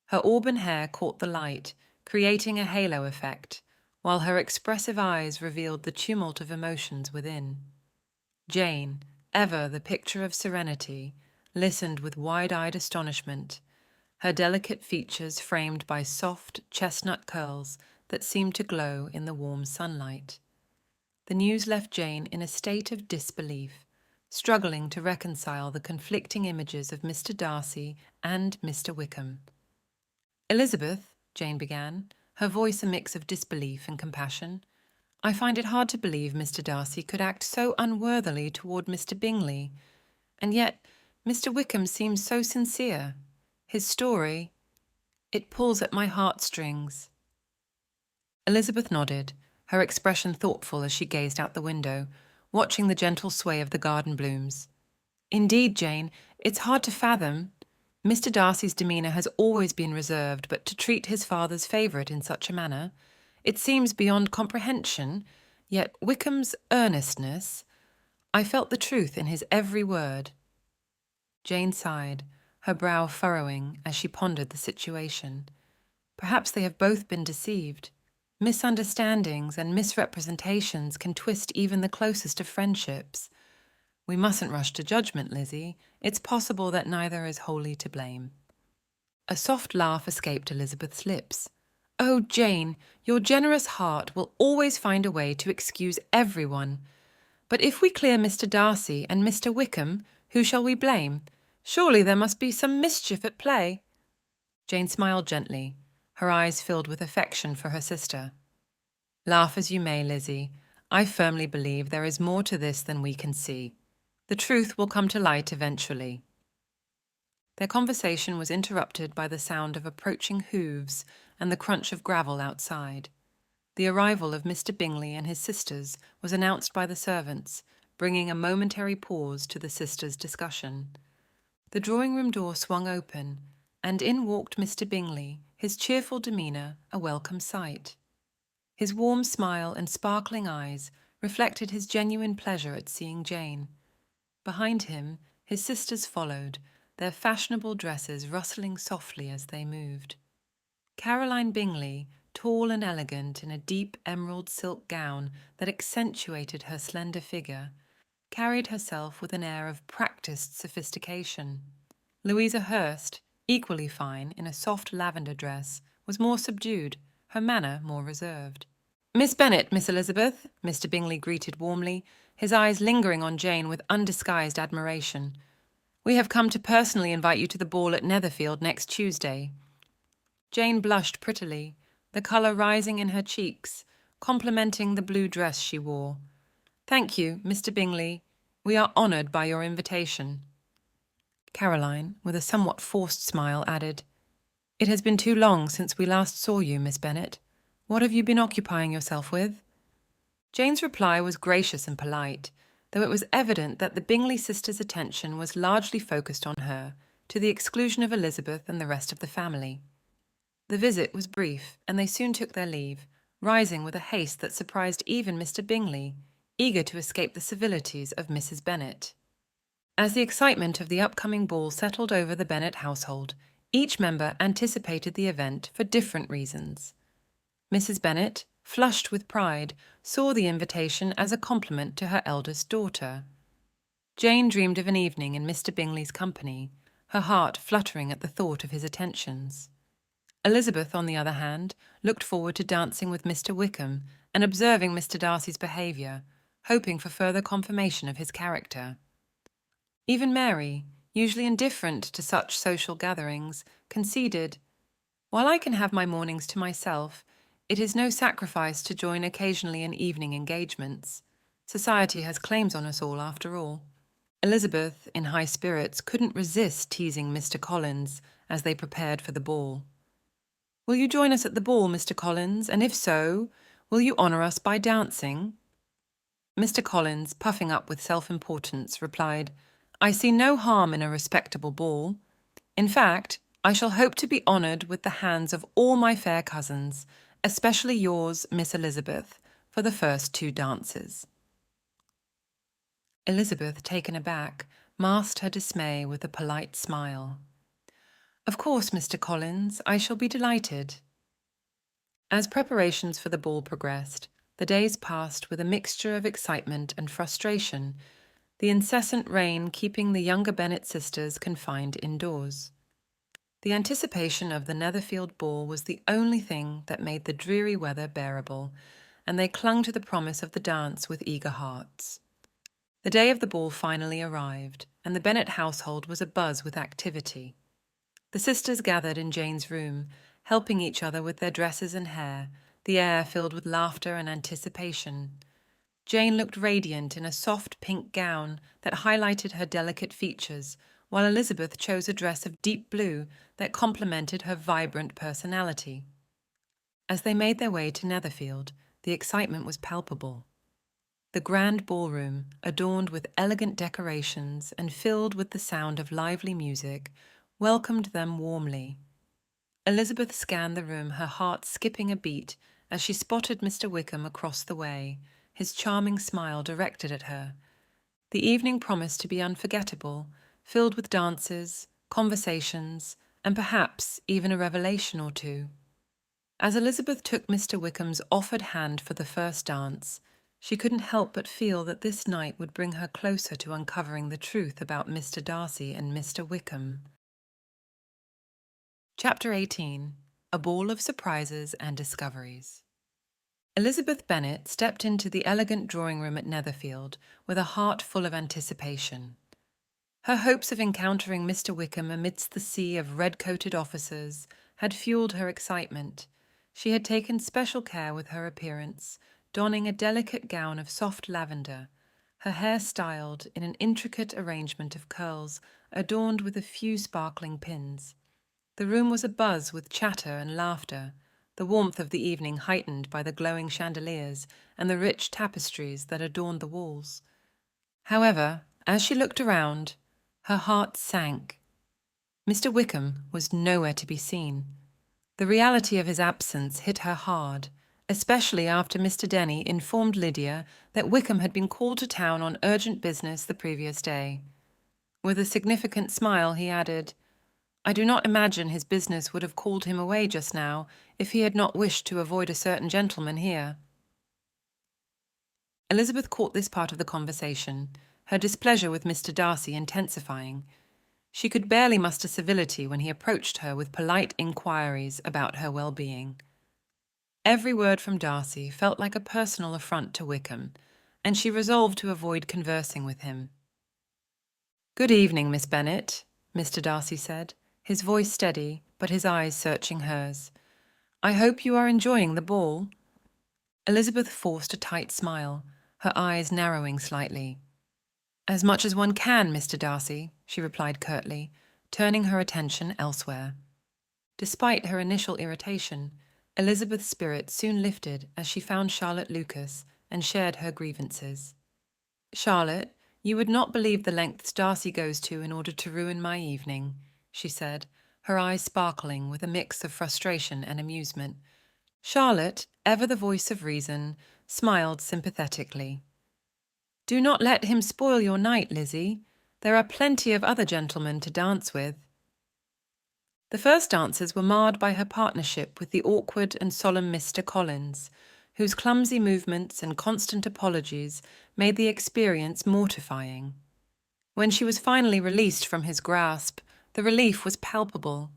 Her auburn hair caught the light, creating a halo effect, while her expressive eyes revealed the tumult of emotions within. Jane, ever the picture of serenity, listened with wide-eyed astonishment, her delicate features framed by soft chestnut curls that seemed to glow in the warm sunlight. The news left Jane in a state of disbelief, struggling to reconcile the conflicting images of Mr. Darcy and Mr. Wickham. "Elizabeth," Jane began, her voice a mix of disbelief and compassion, "I find it hard to believe Mr. Darcy could act so unworthily toward Mr. Bingley. And yet Mr. Wickham seems so sincere. His story, it pulls at my heartstrings." Elizabeth nodded, her expression thoughtful as she gazed out the window, watching the gentle sway of the garden blooms. "Indeed, Jane, it's hard to fathom. Mr. Darcy's demeanour has always been reserved, but to treat his father's favourite in such a manner, it seems beyond comprehension, Yet Wickham's earnestness, I felt the truth in his every word. Jane sighed, her brow furrowing as she pondered the situation. Perhaps they have both been deceived. Misunderstandings and misrepresentations can twist even the closest of friendships. We mustn't rush to judgment, Lizzie. It's possible that neither is wholly to blame. A soft laugh escaped Elizabeth's lips. Oh, Jane, your generous heart will always find a way to excuse everyone. But if we clear Mr. Darcy and Mr. Wickham, who shall we blame? Surely there must be some mischief at play. Jane smiled gently, her eyes filled with affection for her sister. Laugh as you may, Lizzie, I firmly believe there is more to this than we can see. The truth will come to light eventually. Their conversation was interrupted by the sound of approaching hooves and the crunch of gravel outside. The arrival of Mr. Bingley and his sisters was announced by the servants, bringing a momentary pause to the sisters' discussion. The drawing-room door swung open, and in walked Mr. Bingley, his cheerful demeanour a welcome sight. His warm smile and sparkling eyes reflected his genuine pleasure at seeing Jane. Behind him, his sisters followed, their fashionable dresses rustling softly as they moved. Caroline Bingley, tall and elegant in a deep emerald silk gown that accentuated her slender figure, carried herself with an air of practised sophistication. Louisa Hurst, equally fine in a soft lavender dress, was more subdued, her manner more reserved. "Miss Bennet, Miss Elizabeth," Mr. Bingley greeted warmly, his eyes lingering on Jane with undisguised admiration. "We have come to personally invite you to the ball at Netherfield next Tuesday." Jane blushed prettily, the colour rising in her cheeks, complementing the blue dress she wore. "Thank you, Mr. Bingley. We are honoured by your invitation." Caroline, with a somewhat forced smile, added, "It has been too long since we last saw you, Miss Bennet. What have you been occupying yourself with?" Jane's reply was gracious and polite, though it was evident that the Bingley sisters' attention was largely focused on her, to the exclusion of Elizabeth and the rest of the family. The visit was brief, and they soon took their leave, rising with a haste that surprised even Mr. Bingley, eager to escape the civilities of Mrs. Bennet. As the excitement of the upcoming ball settled over the Bennet household, each member anticipated the event for different reasons. Mrs. Bennet, flushed with pride, saw the invitation as a compliment to her eldest daughter. Jane dreamed of an evening in Mr. Bingley's company, her heart fluttering at the thought of his attentions. Elizabeth, on the other hand, looked forward to dancing with Mr. Wickham and observing Mr. Darcy's behaviour, hoping for further confirmation of his character. Even Mary, usually indifferent to such social gatherings, conceded, "While I can have my mornings to myself, it is no sacrifice to join occasionally in evening engagements. Society has claims on us all, after all." Elizabeth, in high spirits, couldn't resist teasing Mr. Collins as they prepared for the ball. "Will you join us at the ball, Mr. Collins, and if so, will you honour us by dancing?" Mr. Collins, puffing up with self-importance, replied, "I see no harm in a respectable ball. In fact, I shall hope to be honoured with the hands of all my fair cousins, especially yours, Miss Elizabeth, for the first 2 dances." Elizabeth, taken aback, masked her dismay with a polite smile. "Of course, Mr. Collins, I shall be delighted." As preparations for the ball progressed, the days passed with a mixture of excitement and frustration, the incessant rain keeping the younger Bennet sisters confined indoors. The anticipation of the Netherfield ball was the only thing that made the dreary weather bearable, and they clung to the promise of the dance with eager hearts. The day of the ball finally arrived, and the Bennet household was abuzz with activity. The sisters gathered in Jane's room, helping each other with their dresses and hair, the air filled with laughter and anticipation. Jane looked radiant in a soft pink gown that highlighted her delicate features, while Elizabeth chose a dress of deep blue that complemented her vibrant personality. As they made their way to Netherfield, the excitement was palpable. The grand ballroom, adorned with elegant decorations and filled with the sound of lively music, welcomed them warmly. Elizabeth scanned the room, her heart skipping a beat as she spotted Mr. Wickham across the way, his charming smile directed at her. The evening promised to be unforgettable, filled with dances, conversations, and perhaps even a revelation or two. As Elizabeth took Mr. Wickham's offered hand for the first dance, she couldn't help but feel that this night would bring her closer to uncovering the truth about Mr. Darcy and Mr. Wickham. Chapter 18. A Ball of Surprises and Discoveries. Elizabeth Bennet stepped into the elegant drawing-room at Netherfield with a heart full of anticipation. Her hopes of encountering Mr. Wickham amidst the sea of red-coated officers had fueled her excitement. She had taken special care with her appearance, donning a delicate gown of soft lavender, her hair styled in an intricate arrangement of curls adorned with a few sparkling pins. The room was abuzz with chatter and laughter, the warmth of the evening heightened by the glowing chandeliers and the rich tapestries that adorned the walls. However, as she looked around, her heart sank. Mr. Wickham was nowhere to be seen. The reality of his absence hit her hard, especially after Mr. Denny informed Lydia that Wickham had been called to town on urgent business the previous day. With a significant smile, he added, "I do not imagine his business would have called him away just now if he had not wished to avoid a certain gentleman here." Elizabeth caught this part of the conversation, her displeasure with Mr. Darcy intensifying. She could barely muster civility when he approached her with polite inquiries about her well-being. Every word from Darcy felt like a personal affront to Wickham, and she resolved to avoid conversing with him. "Good evening, Miss Bennet," Mr. Darcy said, his voice steady, but his eyes searching hers. "I hope you are enjoying the ball." Elizabeth forced a tight smile, her eyes narrowing slightly. "As much as one can, Mr. Darcy," she replied curtly, turning her attention elsewhere. Despite her initial irritation, Elizabeth's spirits soon lifted as she found Charlotte Lucas and shared her grievances. "Charlotte, you would not believe the lengths Darcy goes to in order to ruin my evening," she said, her eyes sparkling with a mix of frustration and amusement. Charlotte, ever the voice of reason, smiled sympathetically. "Do not let him spoil your night, Lizzie. There are plenty of other gentlemen to dance with." The first dances were marred by her partnership with the awkward and solemn Mr. Collins, whose clumsy movements and constant apologies made the experience mortifying. When she was finally released from his grasp, the relief was palpable.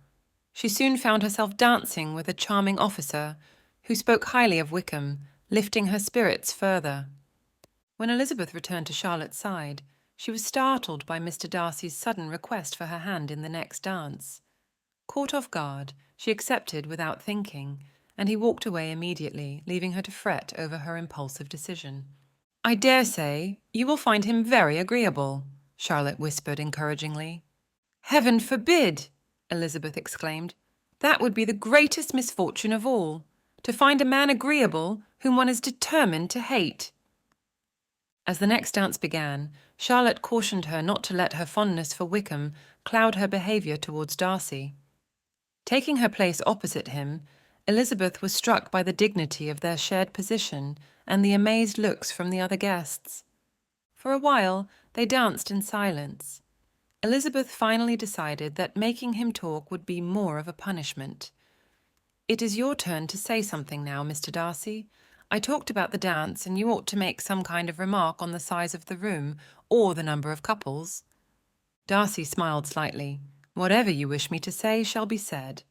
She soon found herself dancing with a charming officer, who spoke highly of Wickham, lifting her spirits further. When Elizabeth returned to Charlotte's side, she was startled by Mr. Darcy's sudden request for her hand in the next dance. Caught off guard, she accepted without thinking, and he walked away immediately, leaving her to fret over her impulsive decision. "I dare say you will find him very agreeable," Charlotte whispered encouragingly. "Heaven forbid!" Elizabeth exclaimed. "That would be the greatest misfortune of all, to find a man agreeable whom one is determined to hate." As the next dance began, Charlotte cautioned her not to let her fondness for Wickham cloud her behaviour towards Darcy. Taking her place opposite him, Elizabeth was struck by the dignity of their shared position and the amazed looks from the other guests. For a while, they danced in silence. Elizabeth finally decided that making him talk would be more of a punishment. "It is your turn to say something now, Mr. Darcy. I talked about the dance, and you ought to make some kind of remark on the size of the room or the number of couples." Darcy smiled slightly. "Whatever you wish me to say shall be said."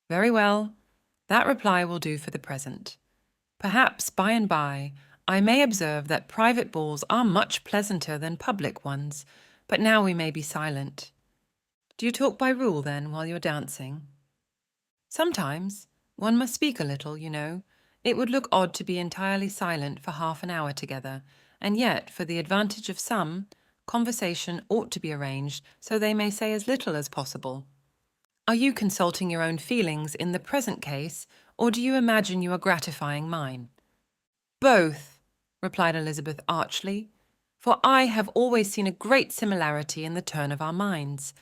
"Very well. That reply will do for the present. Perhaps by and by I may observe that private balls are much pleasanter than public ones, but now we may be silent." "Do you talk by rule, then, while you're dancing?" "Sometimes. One must speak a little, you know. It would look odd to be entirely silent for half an hour together, and yet, for the advantage of some, conversation ought to be arranged so they may say as little as possible." "Are you consulting your own feelings in the present case, or do you imagine you are gratifying mine?" "Both," replied Elizabeth archly, "for I have always seen a great similarity in the turn of our minds.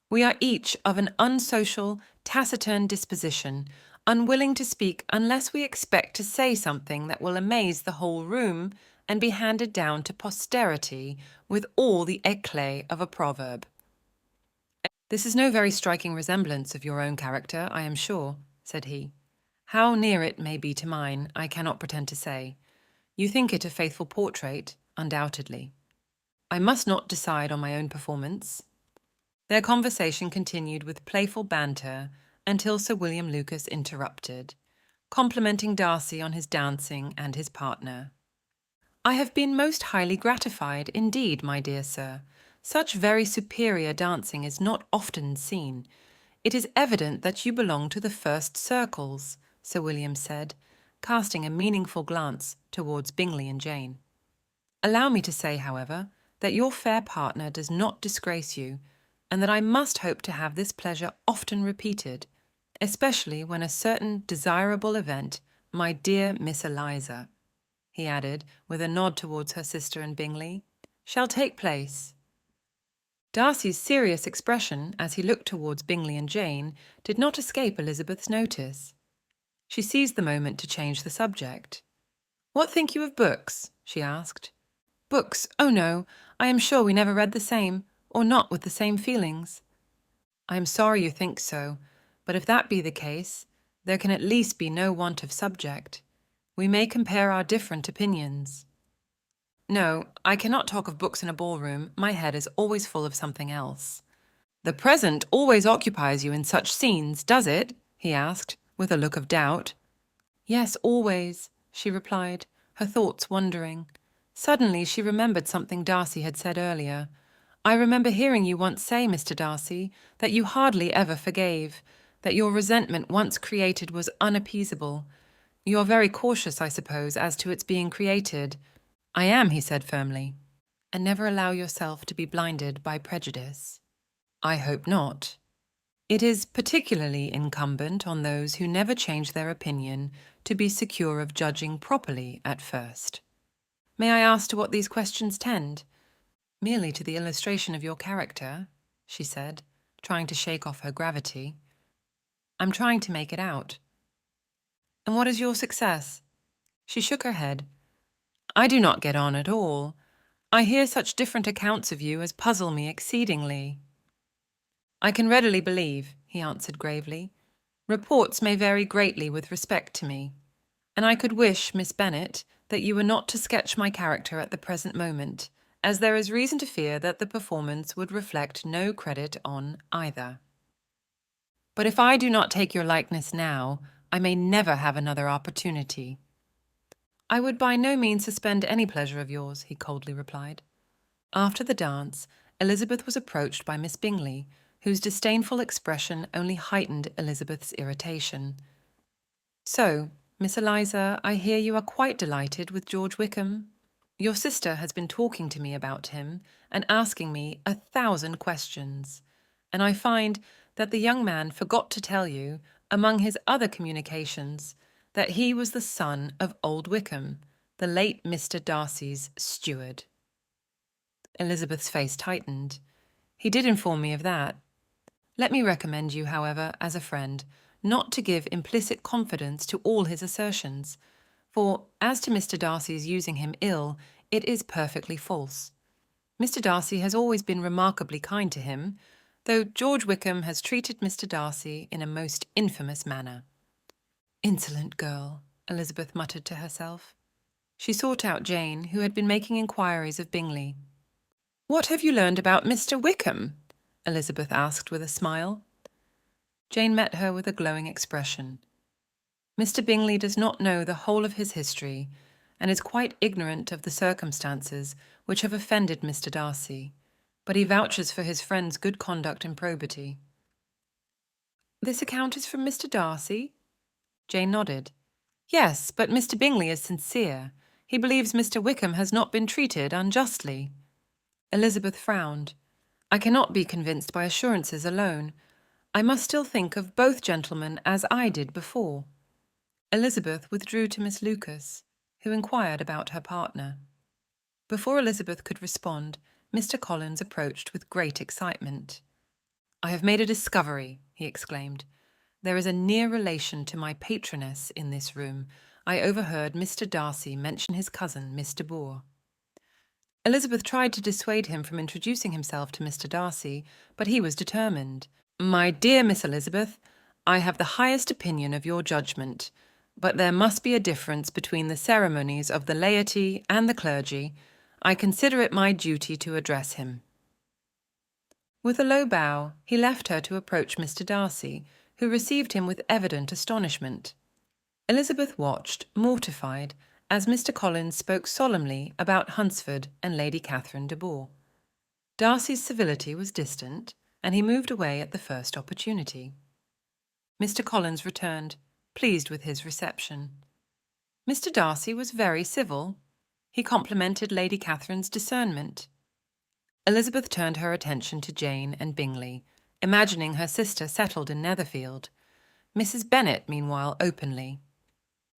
We are each of an unsocial, taciturn disposition, unwilling to speak unless we expect to say something that will amaze the whole room and be handed down to posterity with all the éclat of a proverb. This is no very striking resemblance of your own character, I am sure, said he. How near it may be to mine, I cannot pretend to say. You think it a faithful portrait, undoubtedly. I must not decide on my own performance. Their conversation continued with playful banter until Sir William Lucas interrupted, complimenting Darcy on his dancing and his partner. I have been most highly gratified indeed, my dear sir. Such very superior dancing is not often seen. It is evident that you belong to the first circles, Sir William said, casting a meaningful glance towards Bingley and Jane. Allow me to say, however, that your fair partner does not disgrace you, and that I must hope to have this pleasure often repeated, especially when a certain desirable event, my dear Miss Eliza, he added, with a nod towards her sister and Bingley, shall take place. Darcy's serious expression, as he looked towards Bingley and Jane, did not escape Elizabeth's notice. She seized the moment to change the subject. "What think you of books?" she asked. "Books? Oh no, I am sure we never read the same, or not with the same feelings." "I am sorry you think so, but if that be the case, there can at least be no want of subject. We may compare our different opinions." "No, I cannot talk of books in a ballroom. My head is always full of something else." "The present always occupies you in such scenes, does it?" he asked, with a look of doubt. "Yes, always," she replied, her thoughts wandering. Suddenly she remembered something Darcy had said earlier. "I remember hearing you once say, Mr. Darcy, that you hardly ever forgave, that your resentment once created was unappeasable. You are very cautious, I suppose, as to its being created." "I am," he said firmly. "And never allow yourself to be blinded by prejudice." "I hope not." "It is particularly incumbent on those who never change their opinion to be secure of judging properly at first." "May I ask to what these questions tend?" "Merely to the illustration of your character," she said, trying to shake off her gravity. "I'm trying to make it out." "And what is your success?" She shook her head. "I do not get on at all. I hear such different accounts of you as puzzle me exceedingly." "I can readily believe," he answered gravely. "Reports may vary greatly with respect to me, and I could wish, Miss Bennet, that you were not to sketch my character at the present moment, as there is reason to fear that the performance would reflect no credit on either. But if I do not take your likeness now, I may never have another opportunity." "I would by no means suspend any pleasure of yours," he coldly replied. After the dance, Elizabeth was approached by Miss Bingley, whose disdainful expression only heightened Elizabeth's irritation. "So, Miss Eliza, I hear you are quite delighted with George Wickham. Your sister has been talking to me about him and asking me 1,000 questions, and I find that the young man forgot to tell you, among his other communications, that he was the son of old Wickham, the late Mr. Darcy's steward." Elizabeth's face tightened. "He did inform me of that. Let me recommend you, however, as a friend, not to give implicit confidence to all his assertions, for, as to Mr. Darcy's using him ill, it is perfectly false. Mr. Darcy has always been remarkably kind to him, though George Wickham has treated Mr. Darcy in a most infamous manner." "Insolent girl," Elizabeth muttered to herself. She sought out Jane, who had been making inquiries of Bingley. "What have you learned about Mr. Wickham?" Elizabeth asked with a smile. Jane met her with a glowing expression. "Mr. Bingley does not know the whole of his history, and is quite ignorant of the circumstances which have offended Mr. Darcy, but he vouches for his friend's good conduct and probity." "This account is from Mr. Darcy?" Jane nodded. "Yes, but Mr. Bingley is sincere. He believes Mr. Wickham has not been treated unjustly." Elizabeth frowned. "I cannot be convinced by assurances alone. I must still think of both gentlemen as I did before." Elizabeth withdrew to Miss Lucas, who inquired about her partner. Before Elizabeth could respond, Mr. Collins approached with great excitement. "I have made a discovery," he exclaimed. There is a near relation to my patroness in this room. I overheard Mr. Darcy mention his cousin, Miss de Bourgh. Elizabeth tried to dissuade him from introducing himself to Mr. Darcy, but he was determined. My dear Miss Elizabeth, I have the highest opinion of your judgment, but there must be a difference between the ceremonies of the laity and the clergy. I consider it my duty to address him. With a low bow, he left her to approach Mr. Darcy, who received him with evident astonishment. Elizabeth watched, mortified, as Mr. Collins spoke solemnly about Hunsford and Lady Catherine de Bourgh. Darcy's civility was distant, and he moved away at the first opportunity. Mr. Collins returned, pleased with his reception. Mr. Darcy was very civil. He complimented Lady Catherine's discernment. Elizabeth turned her attention to Jane and Bingley, imagining her sister settled in Netherfield. Mrs. Bennet, meanwhile, openly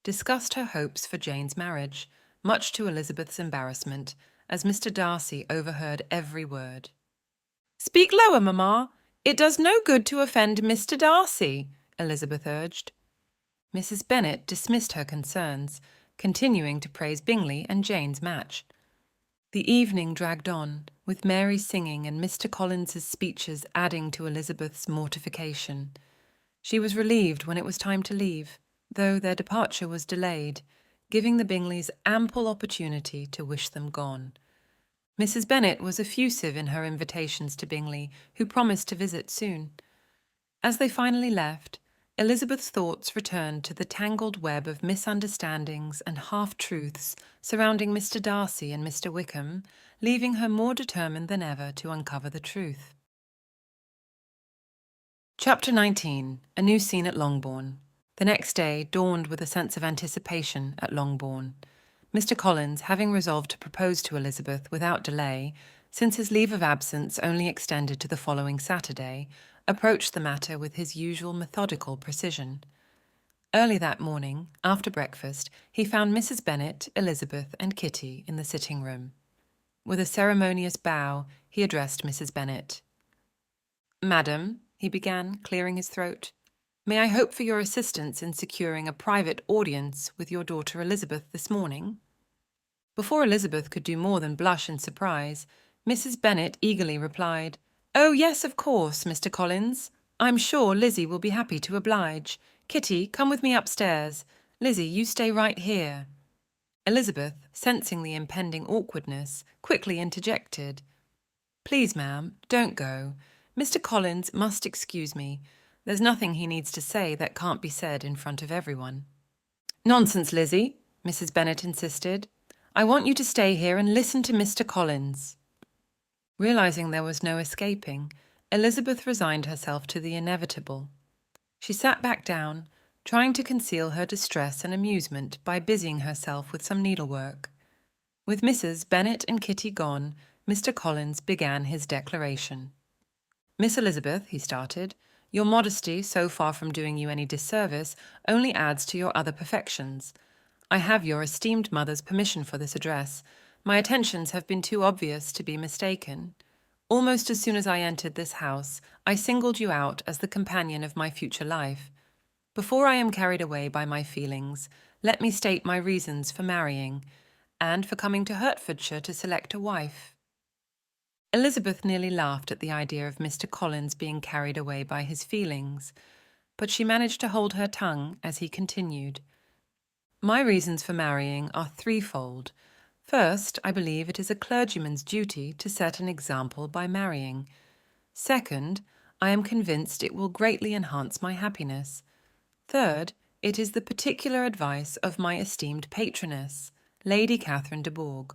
discussed her hopes for Jane's marriage, much to Elizabeth's embarrassment, as Mr. Darcy overheard every word. "Speak lower, mamma. It does no good to offend Mr. Darcy," Elizabeth urged. Mrs. Bennet dismissed her concerns, continuing to praise Bingley and Jane's match. The evening dragged on, with Mary singing and Mr. Collins's speeches adding to Elizabeth's mortification. She was relieved when it was time to leave, though their departure was delayed, giving the Bingleys ample opportunity to wish them gone. Mrs. Bennet was effusive in her invitations to Bingley, who promised to visit soon. As they finally left, Elizabeth's thoughts returned to the tangled web of misunderstandings and half-truths surrounding Mr. Darcy and Mr. Wickham, leaving her more determined than ever to uncover the truth. Chapter 19. A new scene at Longbourn. The next day dawned with a sense of anticipation at Longbourn. Mr. Collins, having resolved to propose to Elizabeth without delay, since his leave of absence only extended to the following Saturday, approached the matter with his usual methodical precision. Early that morning, after breakfast, he found Mrs. Bennet, Elizabeth, and Kitty in the sitting-room. With a ceremonious bow, he addressed Mrs. Bennet. "Madam," he began, clearing his throat, "may I hope for your assistance in securing a private audience with your daughter Elizabeth this morning?" Before Elizabeth could do more than blush in surprise, Mrs. Bennet eagerly replied, "Oh, yes, of course, Mr. Collins. I'm sure Lizzie will be happy to oblige. Kitty, come with me upstairs. Lizzie, you stay right here." Elizabeth, sensing the impending awkwardness, quickly interjected, "Please, ma'am, don't go. Mr. Collins must excuse me. There's nothing he needs to say that can't be said in front of everyone." "Nonsense, Lizzie," Mrs. Bennet insisted. "I want you to stay here and listen to Mr. Collins." Realizing there was no escaping, Elizabeth resigned herself to the inevitable. She sat back down, trying to conceal her distress and amusement by busying herself with some needlework. With Mrs. Bennet and Kitty gone, Mr. Collins began his declaration. "Miss Elizabeth," he started, "your modesty, so far from doing you any disservice, only adds to your other perfections. I have your esteemed mother's permission for this address. My attentions have been too obvious to be mistaken. Almost as soon as I entered this house, I singled you out as the companion of my future life. Before I am carried away by my feelings, let me state my reasons for marrying, and for coming to Hertfordshire to select a wife." Elizabeth nearly laughed at the idea of Mr. Collins being carried away by his feelings, but she managed to hold her tongue as he continued. "My reasons for marrying are threefold. First, I believe it is a clergyman's duty to set an example by marrying. Second, I am convinced it will greatly enhance my happiness. Third, it is the particular advice of my esteemed patroness, Lady Catherine de Bourgh.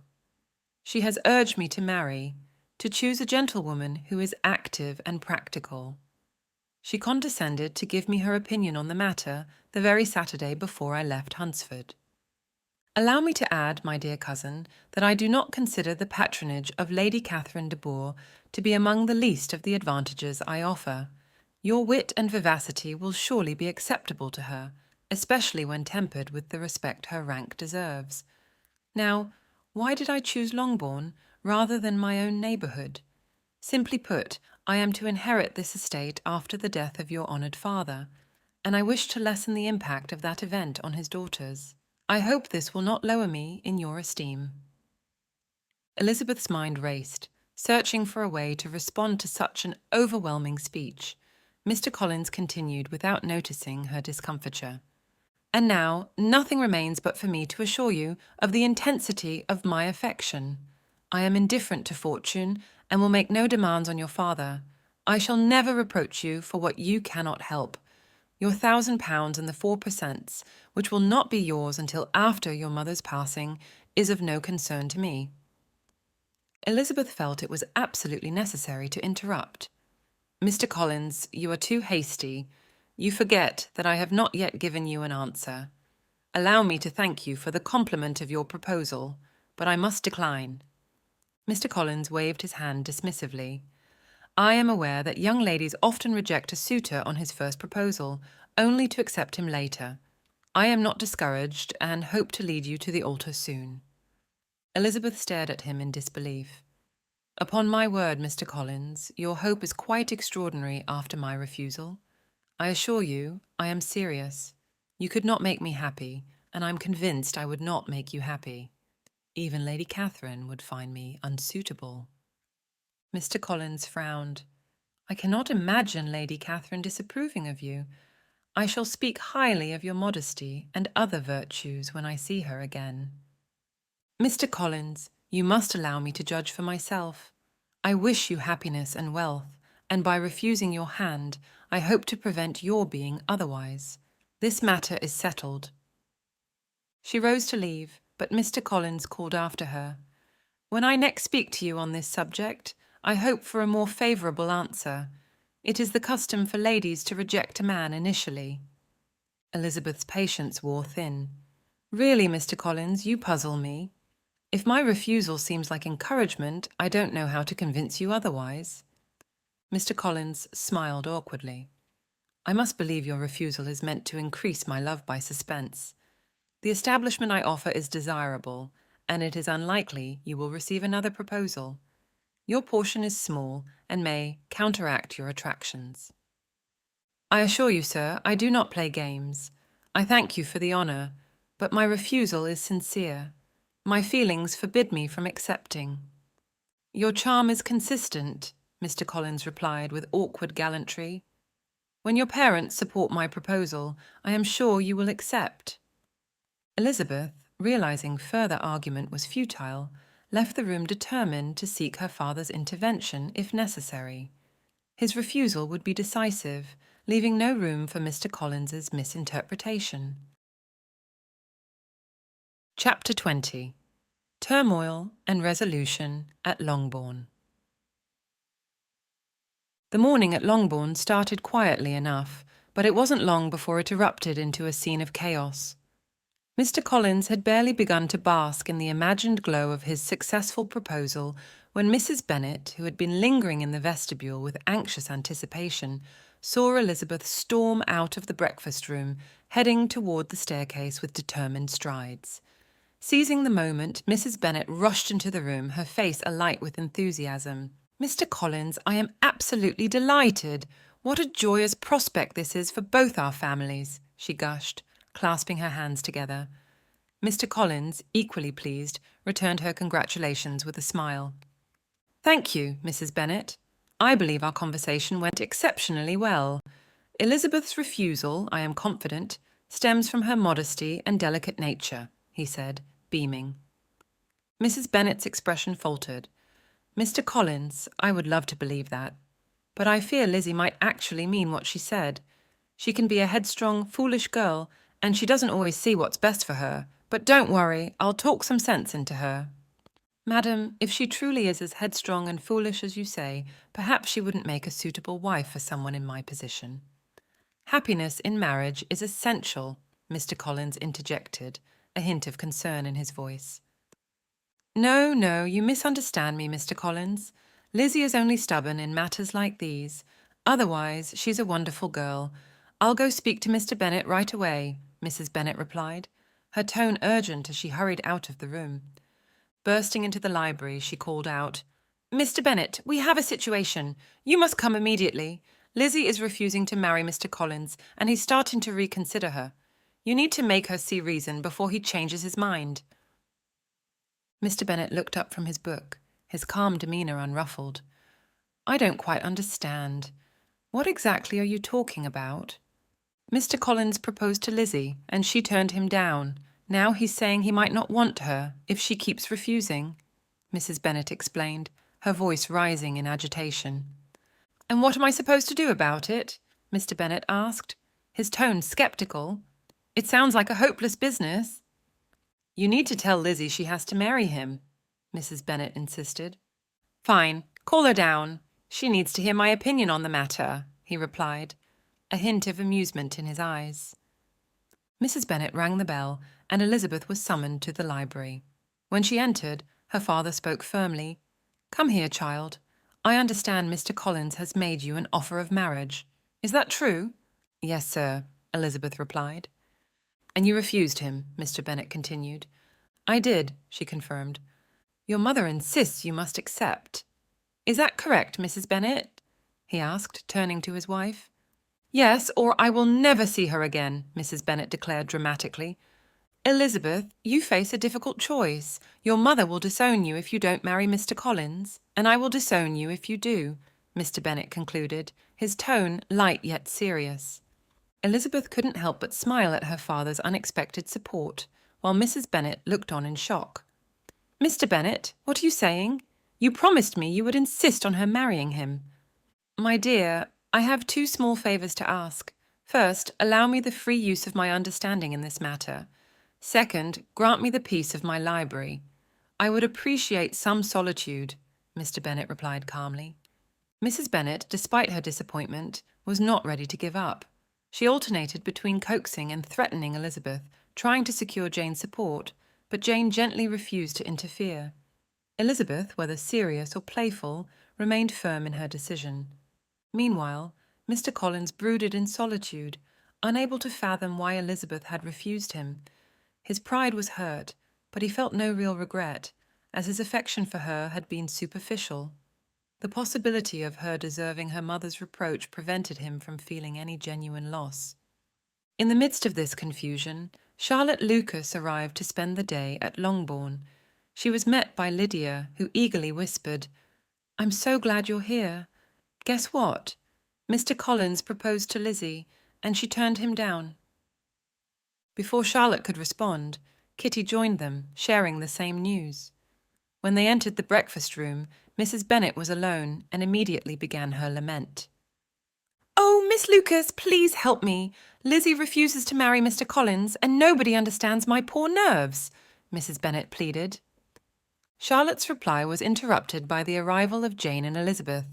She has urged me to marry, to choose a gentlewoman who is active and practical. She condescended to give me her opinion on the matter the very Saturday before I left Hunsford. Allow me to add, my dear cousin, that I do not consider the patronage of Lady Catherine de Bourgh to be among the least of the advantages I offer. Your wit and vivacity will surely be acceptable to her, especially when tempered with the respect her rank deserves. Now, why did I choose Longbourn rather than my own neighbourhood? Simply put, I am to inherit this estate after the death of your honoured father. and I wish to lessen the impact of that event on his daughters. I hope this will not lower me in your esteem." Elizabeth's mind raced, searching for a way to respond to such an overwhelming speech. Mr. Collins continued without noticing her discomfiture. "And now, nothing remains but for me to assure you of the intensity of my affection. I am indifferent to fortune and will make no demands on your father. I shall never reproach you for what you cannot help. Your £1,000 and the 4%, which will not be yours until after your mother's passing, is of no concern to me." Elizabeth felt it was absolutely necessary to interrupt. "Mr. Collins, you are too hasty. You forget that I have not yet given you an answer. Allow me to thank you for the compliment of your proposal, but I must decline." Mr. Collins waved his hand dismissively. "I am aware that young ladies often reject a suitor on his first proposal, only to accept him later. I am not discouraged, and hope to lead you to the altar soon." Elizabeth stared at him in disbelief. "Upon my word, Mr. Collins, your hope is quite extraordinary after my refusal. I assure you, I am serious. You could not make me happy, and I'm convinced I would not make you happy. Even Lady Catherine would find me unsuitable." Mr. Collins frowned. "I cannot imagine Lady Catherine disapproving of you. I shall speak highly of your modesty and other virtues when I see her again." "Mr. Collins, you must allow me to judge for myself. I wish you happiness and wealth, and by refusing your hand, I hope to prevent your being otherwise. This matter is settled." She rose to leave, but Mr. Collins called after her. "When I next speak to you on this subject, I hope for a more favourable answer. It is the custom for ladies to reject a man initially." Elizabeth's patience wore thin. "Really, Mr. Collins, you puzzle me. If my refusal seems like encouragement, I don't know how to convince you otherwise." Mr. Collins smiled awkwardly. "I must believe your refusal is meant to increase my love by suspense. The establishment I offer is desirable, and it is unlikely you will receive another proposal. Your portion is small and may counteract your attractions." "I assure you, sir, I do not play games. I thank you for the honour, but my refusal is sincere. My feelings forbid me from accepting." "Your charm is consistent," Mr. Collins replied with awkward gallantry. "When your parents support my proposal, I am sure you will accept." Elizabeth, realizing further argument was futile, left the room determined to seek her father's intervention if necessary. His refusal would be decisive, leaving no room for Mr. Collins's misinterpretation. Chapter 20. Turmoil and Resolution at Longbourn. The morning at Longbourn started quietly enough, but it wasn't long before it erupted into a scene of chaos. Mr. Collins had barely begun to bask in the imagined glow of his successful proposal when Mrs. Bennet, who had been lingering in the vestibule with anxious anticipation, saw Elizabeth storm out of the breakfast room, heading toward the staircase with determined strides. Seizing the moment, Mrs. Bennet rushed into the room, her face alight with enthusiasm. "Mr. Collins, I am absolutely delighted. What a joyous prospect this is for both our families," she gushed, clasping her hands together. Mr. Collins, equally pleased, returned her congratulations with a smile. "Thank you, Mrs. Bennet. I believe our conversation went exceptionally well. Elizabeth's refusal, I am confident, stems from her modesty and delicate nature," he said, beaming. Mrs. Bennet's expression faltered. "Mr. Collins, I would love to believe that. But I fear Lizzie might actually mean what she said. She can be a headstrong, foolish girl, and she doesn't always see what's best for her. But don't worry, I'll talk some sense into her." "Madam, if she truly is as headstrong and foolish as you say, perhaps she wouldn't make a suitable wife for someone in my position." "Happiness in marriage is essential," Mr. Collins interjected, a hint of concern in his voice. No, you misunderstand me, Mr. Collins. Lizzie is only stubborn in matters like these. Otherwise, she's a wonderful girl. I'll go speak to Mr. Bennet right away," Mrs. Bennet replied, her tone urgent as she hurried out of the room. Bursting into the library, she called out, "Mr. Bennet, we have a situation. You must come immediately. Lizzie is refusing to marry Mr. Collins, and he's starting to reconsider her. You need to make her see reason before he changes his mind." Mr. Bennet looked up from his book, his calm demeanour unruffled. "I don't quite understand. What exactly are you talking about?" "Mr. Collins proposed to Lizzie, and she turned him down. Now he's saying he might not want her if she keeps refusing," Mrs. Bennet explained, her voice rising in agitation. "And what am I supposed to do about it?" Mr. Bennet asked, his tone sceptical. "It sounds like a hopeless business." "You need to tell Lizzie she has to marry him," Mrs. Bennet insisted. "Fine, call her down. She needs to hear my opinion on the matter," he replied, a hint of amusement in his eyes. Mrs. Bennet rang the bell, and Elizabeth was summoned to the library. When she entered, her father spoke firmly. "Come here, child. I understand Mr. Collins has made you an offer of marriage. Is that true?" "Yes, sir," Elizabeth replied. "And you refused him," Mr. Bennet continued. "I did," she confirmed. "Your mother insists you must accept. Is that correct, Mrs. Bennet?" he asked, turning to his wife. "Yes, or I will never see her again," Mrs. Bennet declared dramatically. "Elizabeth, you face a difficult choice. Your mother will disown you if you don't marry Mr. Collins, and I will disown you if you do," Mr. Bennet concluded, his tone light yet serious. Elizabeth couldn't help but smile at her father's unexpected support, while Mrs. Bennet looked on in shock. "Mr. Bennet, what are you saying? You promised me you would insist on her marrying him." "My dear, I have two small favours to ask. First, allow me the free use of my understanding in this matter. Second, grant me the peace of my library. I would appreciate some solitude," Mr. Bennet replied calmly. Mrs. Bennet, despite her disappointment, was not ready to give up. She alternated between coaxing and threatening Elizabeth, trying to secure Jane's support, but Jane gently refused to interfere. Elizabeth, whether serious or playful, remained firm in her decision. Meanwhile, Mr. Collins brooded in solitude, unable to fathom why Elizabeth had refused him. His pride was hurt, but he felt no real regret, as his affection for her had been superficial. The possibility of her deserving her mother's reproach prevented him from feeling any genuine loss. In the midst of this confusion, Charlotte Lucas arrived to spend the day at Longbourn. She was met by Lydia, who eagerly whispered, "I'm so glad you're here. Guess what? Mr. Collins proposed to Lizzie, and she turned him down." Before Charlotte could respond, Kitty joined them, sharing the same news. When they entered the breakfast room, Mrs. Bennet was alone and immediately began her lament. "Oh, Miss Lucas, please help me. Lizzie refuses to marry Mr. Collins, and nobody understands my poor nerves," Mrs. Bennet pleaded. Charlotte's reply was interrupted by the arrival of Jane and Elizabeth.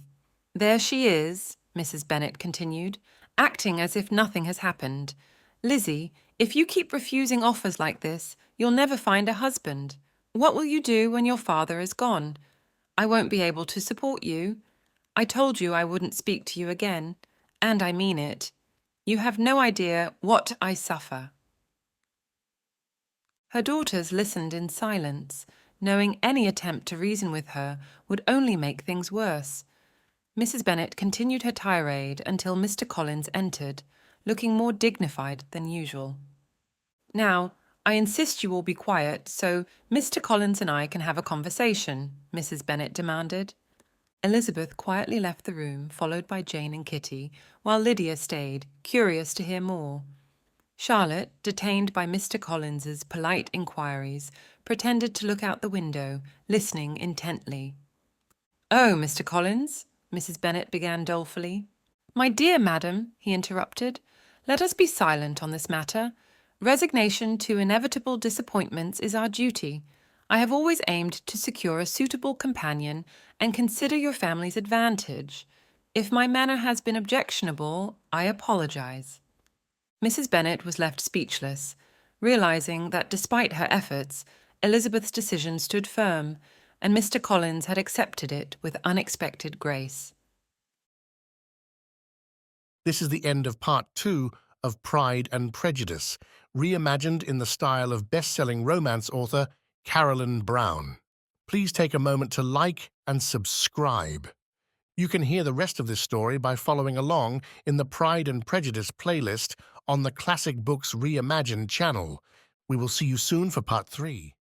"There she is," Mrs. Bennet continued, acting as if nothing has happened. "Lizzie, if you keep refusing offers like this, you'll never find a husband. What will you do when your father is gone? I won't be able to support you. I told you I wouldn't speak to you again, and I mean it. You have no idea what I suffer." Her daughters listened in silence, knowing any attempt to reason with her would only make things worse. Mrs. Bennet continued her tirade until Mr. Collins entered, looking more dignified than usual. "Now, I insist you all be quiet so Mr. Collins and I can have a conversation," Mrs. Bennet demanded. Elizabeth quietly left the room, followed by Jane and Kitty, while Lydia stayed, curious to hear more. Charlotte, detained by Mr. Collins's polite inquiries, pretended to look out the window, listening intently. "Oh, Mr. Collins," Mrs. Bennet began dolefully. "My dear madam," he interrupted, "let us be silent on this matter. Resignation to inevitable disappointments is our duty. I have always aimed to secure a suitable companion and consider your family's advantage. If my manner has been objectionable, I apologize." Mrs. Bennet was left speechless, realizing that despite her efforts, Elizabeth's decision stood firm, and Mr. Collins had accepted it with unexpected grace. This is the end of part 2 of Pride and Prejudice, reimagined in the style of best-selling romance author Carolyn Brown. Please take a moment to like and subscribe. You can hear the rest of this story by following along in the Pride and Prejudice playlist on the Classic Books Reimagined channel. We will see you soon for part 3.